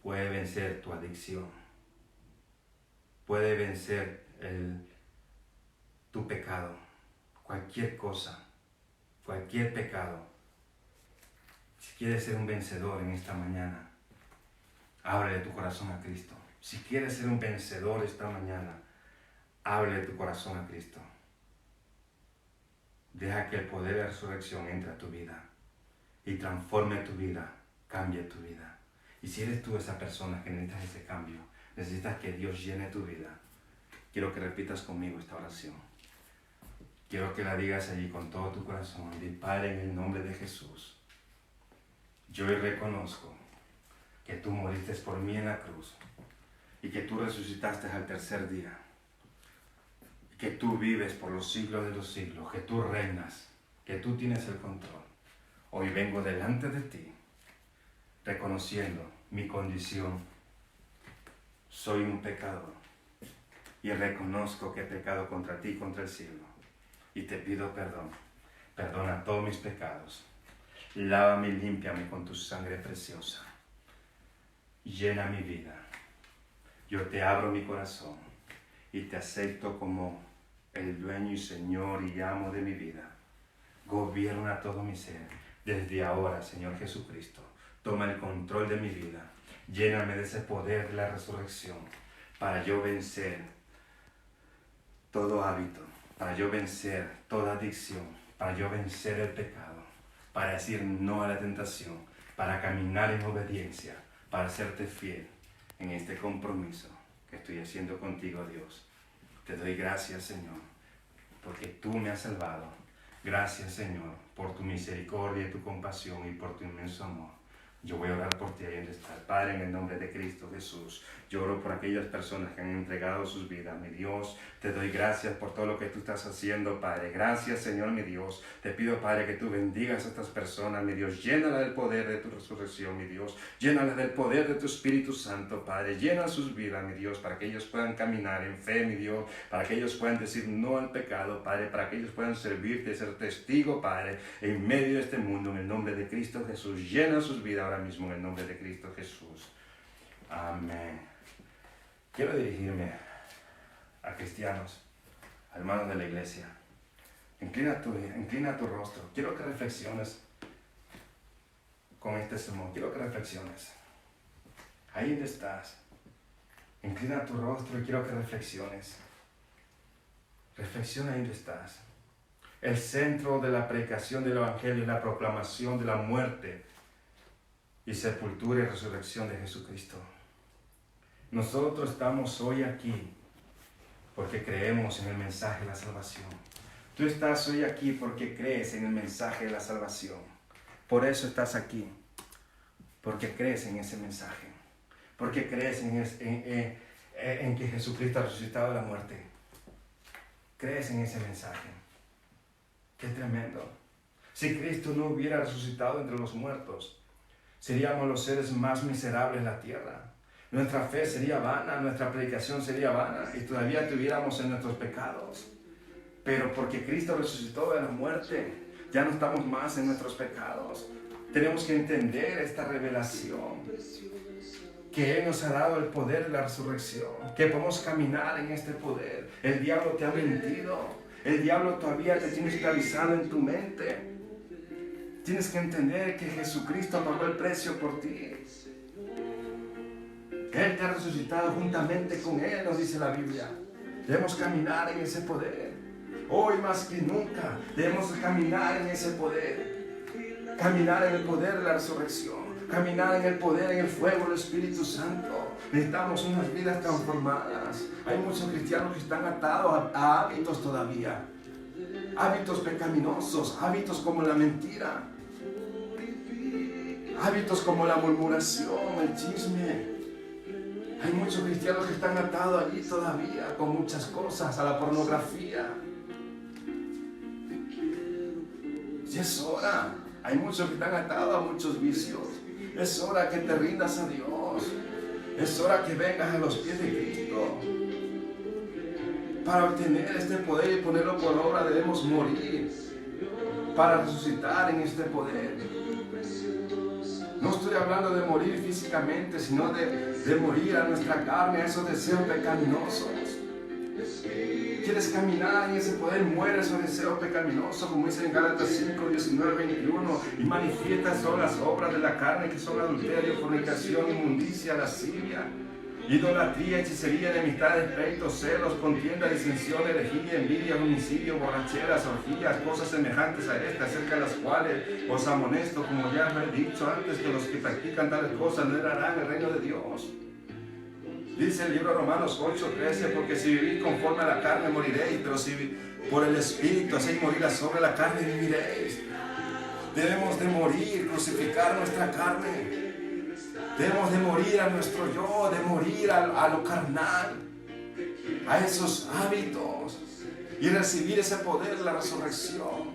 puede vencer tu adicción, puede vencer tu pecado, cualquier cosa, cualquier pecado. Si quieres ser un vencedor en esta mañana, ábrele tu corazón a Cristo. Si quieres ser un vencedor esta mañana, ábrele tu corazón a Cristo. Deja que el poder de la resurrección entre a tu vida y transforme tu vida, cambie tu vida. Y si eres tú esa persona que necesitas ese cambio, necesitas que Dios llene tu vida, quiero que repitas conmigo esta oración. Quiero que la digas allí con todo tu corazón. Di: Padre, en el nombre de Jesús, yo hoy reconozco que tú moriste por mí en la cruz y que tú resucitaste al tercer día, y que tú vives por los siglos de los siglos, que tú reinas, que tú tienes el control. Hoy vengo delante de ti, reconociendo mi condición. Soy un pecador y reconozco que he pecado contra ti y contra el cielo. Y te pido perdón. Perdona todos mis pecados. Lávame y límpiame con tu sangre preciosa. Llena mi vida. Yo te abro mi corazón y te acepto como el dueño y Señor y amo de mi vida. Gobierna todo mi ser. Desde ahora, Señor Jesucristo, toma el control de mi vida. Lléname de ese poder de la resurrección para yo vencer todo hábito, para yo vencer toda adicción, para yo vencer el pecado, para decir no a la tentación, para caminar en obediencia, para serte fiel en este compromiso que estoy haciendo contigo, Dios. Te doy gracias, Señor, porque tú me has salvado. Gracias, Señor, por tu misericordia y tu compasión y por tu inmenso amor. Yo voy a orar por ti ahí donde estás. Padre, en el nombre de Cristo Jesús, yo oro por aquellas personas que han entregado sus vidas. Mi Dios, te doy gracias por todo lo que tú estás haciendo, Padre. Gracias, Señor, mi Dios. Te pido, Padre, que tú bendigas a estas personas, mi Dios. Llénalas del poder de tu resurrección, mi Dios. Llénalas del poder de tu Espíritu Santo, Padre. Llena sus vidas, mi Dios, para que ellos puedan caminar en fe, mi Dios. Para que ellos puedan decir no al pecado, Padre. Para que ellos puedan servirte, ser testigo, Padre, en medio de este mundo, en el nombre de Cristo Jesús. Llena sus vidas ahora mismo, en el nombre de Cristo Jesús. Amén. Quiero dirigirme a cristianos, a hermanos de la iglesia. Inclina tu rostro. Quiero que reflexiones con este sermón. Quiero que reflexiones. Ahí donde estás. Inclina tu rostro y quiero que reflexiones. Reflexiona ahí donde estás. El centro de la predicación del Evangelio es la proclamación de la muerte y sepultura y resurrección de Jesucristo. Nosotros estamos hoy aquí porque creemos en el mensaje de la salvación. Tú estás hoy aquí porque crees en el mensaje de la salvación. Por eso estás aquí, porque crees en ese mensaje, porque crees en que Jesucristo ha resucitado de la muerte. Crees en ese mensaje. ¡Qué tremendo! Si Cristo no hubiera resucitado entre los muertos, seríamos los seres más miserables de la tierra. Nuestra fe sería vana, nuestra predicación sería vana y todavía estuviéramos en nuestros pecados. Pero porque Cristo resucitó de la muerte, ya no estamos más en nuestros pecados. Tenemos que entender esta revelación, que Él nos ha dado el poder de la resurrección, que podemos caminar en este poder. El diablo te ha mentido, el diablo todavía te tiene esclavizado en tu mente. Tienes que entender que Jesucristo pagó el precio por ti. Él te ha resucitado juntamente con Él, nos dice la Biblia. Debemos caminar en ese poder. Hoy más que nunca debemos caminar en ese poder. Caminar en el poder de la resurrección. Caminar en el poder, en el fuego del Espíritu Santo. Necesitamos unas vidas transformadas. Hay muchos cristianos que están atados a hábitos todavía. Hábitos pecaminosos, hábitos como la mentira. Hábitos como la murmuración, el chisme. Hay muchos cristianos que están atados allí todavía con muchas cosas, a la pornografía. Y es hora. Hay muchos que están atados a muchos vicios. Es hora que te rindas a Dios. Es hora que vengas a los pies de Cristo. Para obtener este poder y ponerlo por obra debemos morir. Para resucitar en este poder. No estoy hablando de morir físicamente, sino de morir a nuestra carne, a esos deseos pecaminosos. ¿Quieres caminar en ese poder? Muere esos deseos pecaminosos, como dice en Gálatas 5, 19, 21, y manifiestas son las obras de la carne, que son adulterio, fornicación, inmundicia, lascivia, idolatría, hechicería, enemistades, pleitos, celos, contienda, disensión, herejía, envidia, homicidio, borracheras, orgías, cosas semejantes a estas, acerca de las cuales os amonesto, como ya os he dicho antes, que los que practican tales cosas no heredarán el reino de Dios. Dice el libro de Romanos 8:13, porque si vivís conforme a la carne moriréis, pero si por el Espíritu hacéis morir sobre la carne viviréis. Debemos de morir, crucificar nuestra carne. Debemos de morir a nuestro yo, de morir a lo carnal, a esos hábitos y recibir ese poder de la resurrección.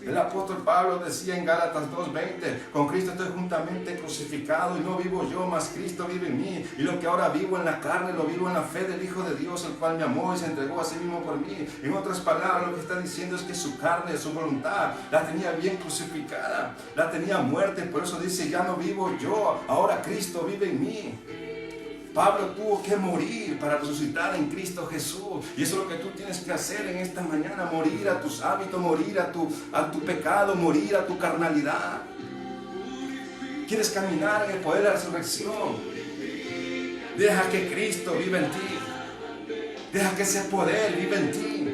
El apóstol Pablo decía en Gálatas 2:20, con Cristo estoy juntamente crucificado y no vivo yo, mas Cristo vive en mí. Y lo que ahora vivo en la carne, lo vivo en la fe del Hijo de Dios, el cual me amó y se entregó a sí mismo por mí. En otras palabras, lo que está diciendo es que su carne, su voluntad, la tenía bien crucificada, la tenía muerta. Por eso dice, ya no vivo yo, ahora Cristo vive en mí. Pablo tuvo que morir para resucitar en Cristo Jesús. Y eso es lo que tú tienes que hacer en esta mañana. Morir a tus hábitos, morir a tu pecado, morir a tu carnalidad. ¿Quieres caminar en el poder de la resurrección? Deja que Cristo viva en ti. Deja que ese poder viva en ti.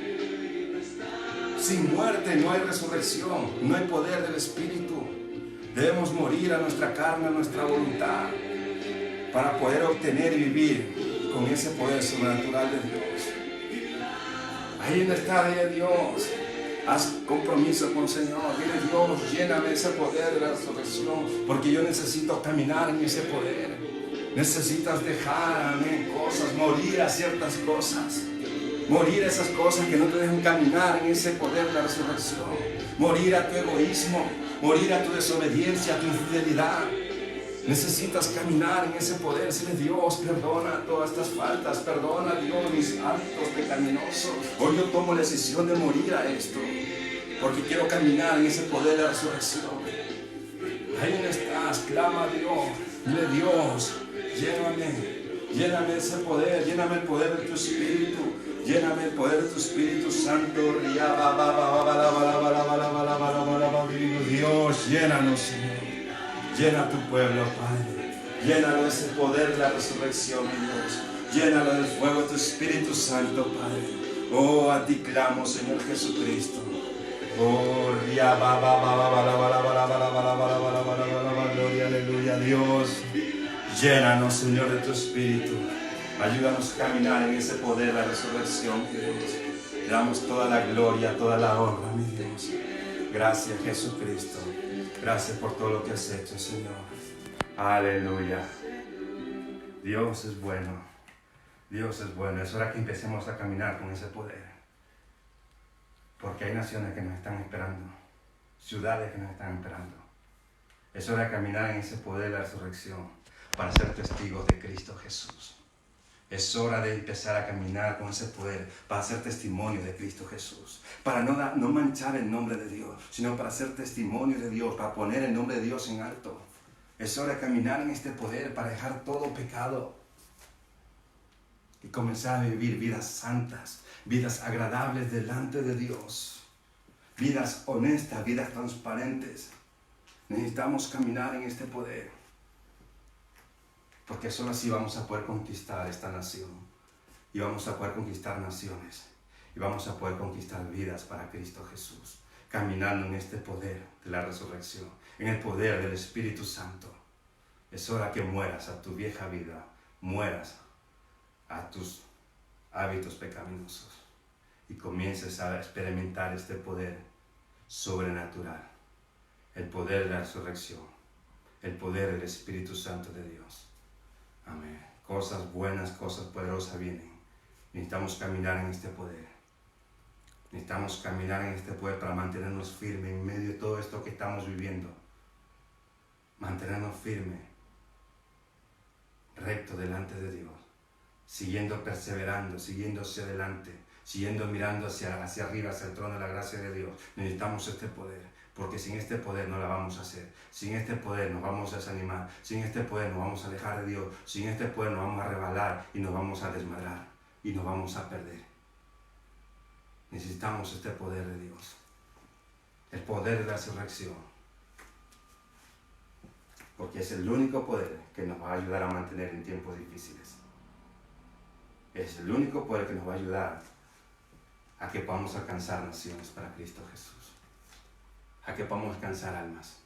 Sin muerte no hay resurrección, no hay poder del Espíritu. Debemos morir a nuestra carne, a nuestra voluntad, para poder obtener y vivir con ese poder sobrenatural de Dios. Ahí donde está Dios, haz compromiso con el Señor. Dile, Dios, lléname ese poder de la resurrección, porque yo necesito caminar en ese poder. Necesitas dejar, amén, cosas, morir a ciertas cosas. Morir a esas cosas que no te dejan caminar en ese poder de la resurrección. Morir a tu egoísmo, morir a tu desobediencia, a tu infidelidad. Necesitas caminar en ese poder. Decirle, Dios, perdona todas estas faltas, perdona, Dios, mis actos pecaminosos. Hoy yo tomo la decisión de morir a esto, porque quiero caminar en ese poder de la resurrección. Ahí donde estás, clama a Dios. Dile, Dios, lléname de ese poder, lléname el poder de tu Espíritu, lléname el poder de tu Espíritu Santo. Dios, llénanos, Señor. Llena tu pueblo, Padre. Llénalo de ese poder de la resurrección, mi Dios. Llénalo del fuego de tu Espíritu Santo, Padre. Oh, a ti clamo, Señor Jesucristo. Oh, gloria, aleluya, Dios. Llénanos, Señor, de tu Espíritu. Ayúdanos a caminar en ese poder de la resurrección, mi Dios. Le damos toda la gloria, toda la honra, mi Dios. Gracias, Jesucristo. Gracias por todo lo que has hecho, Señor. Aleluya. Dios es bueno. Dios es bueno. Es hora que empecemos a caminar con ese poder. Porque hay naciones que nos están esperando. Ciudades que nos están esperando. Es hora de caminar en ese poder de la resurrección para ser testigos de Cristo Jesús. Es hora de empezar a caminar con ese poder para ser testimonio de Cristo Jesús. Para no manchar el nombre de Dios, sino para ser testimonio de Dios, para poner el nombre de Dios en alto. Es hora de caminar en este poder para dejar todo pecado y comenzar a vivir vidas santas, vidas agradables delante de Dios, vidas honestas, vidas transparentes. Necesitamos caminar en este poder, porque solo así vamos a poder conquistar esta nación, y vamos a poder conquistar naciones, y vamos a poder conquistar vidas para Cristo Jesús, caminando en este poder de la resurrección, en el poder del Espíritu Santo. Es hora que mueras a tu vieja vida, mueras a tus hábitos pecaminosos y comiences a experimentar este poder sobrenatural, el poder de la resurrección, el poder del Espíritu Santo de Dios. Amén. Cosas buenas, cosas poderosas vienen. Necesitamos caminar en este poder. Necesitamos caminar en este poder para mantenernos firmes en medio de todo esto que estamos viviendo. Mantenernos firmes, recto delante de Dios, siguiendo perseverando, siguiendo hacia adelante, siguiendo mirando hacia arriba, hacia el trono de la gracia de Dios. Necesitamos este poder, porque sin este poder no la vamos a hacer. Sin este poder nos vamos a desanimar, sin este poder nos vamos a alejar de Dios, sin este poder nos vamos a rebalar y nos vamos a desmadrar y nos vamos a perder. Necesitamos este poder de Dios, el poder de la resurrección, porque es el único poder que nos va a ayudar a mantener en tiempos difíciles. Es el único poder que nos va a ayudar a que podamos alcanzar naciones para Cristo Jesús, a que podamos alcanzar almas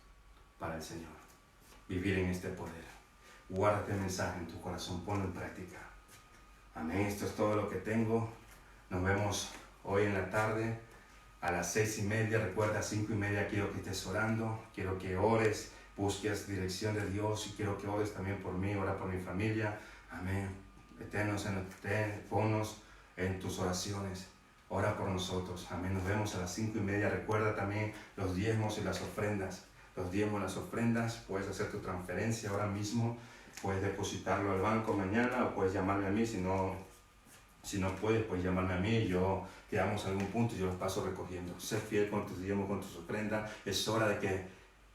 para el Señor, vivir en este poder. Guarda este mensaje en tu corazón, ponlo en práctica. Amén. Esto es todo lo que tengo. Nos vemos hoy en la tarde a las 6:30. Recuerda, 5:30 quiero que estés orando, quiero que ores, busques dirección de Dios y quiero que ores también por mí, ora por mi familia. Amén. Ponnos en tus oraciones, ora por nosotros. Amén. Nos vemos a las 5:30. Recuerda también los diezmos y las ofrendas. Los diezmos y las ofrendas, puedes hacer tu transferencia ahora mismo, puedes depositarlo al banco mañana o puedes llamarme a mí. Si no puedes, pues llamarme a mí y yo quedamos en algún punto y yo los paso recogiendo. Sé fiel con tus diezmos, con tus ofrendas. Es hora de que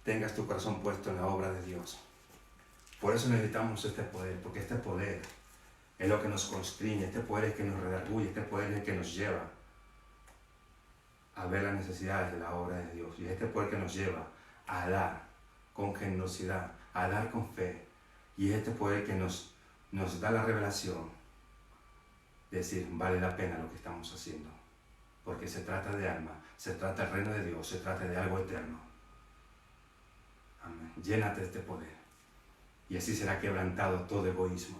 tengas tu corazón puesto en la obra de Dios. Por eso necesitamos este poder, porque este poder es lo que nos constriñe, este poder es el que nos redarguye, este poder es el que nos lleva a ver las necesidades de la obra de Dios. Y este poder que nos lleva a dar con generosidad, a dar con fe. Y este poder que nos da la revelación, decir, vale la pena lo que estamos haciendo, porque se trata de alma, se trata del reino de Dios, se trata de algo eterno. Amén. Llénate de este poder y así será quebrantado todo egoísmo.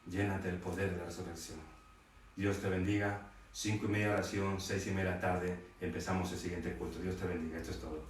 Llénate del poder de la resurrección. Dios te bendiga. 5:30 oración, 6:30 de la tarde, empezamos el siguiente culto. Dios te bendiga. Esto es todo.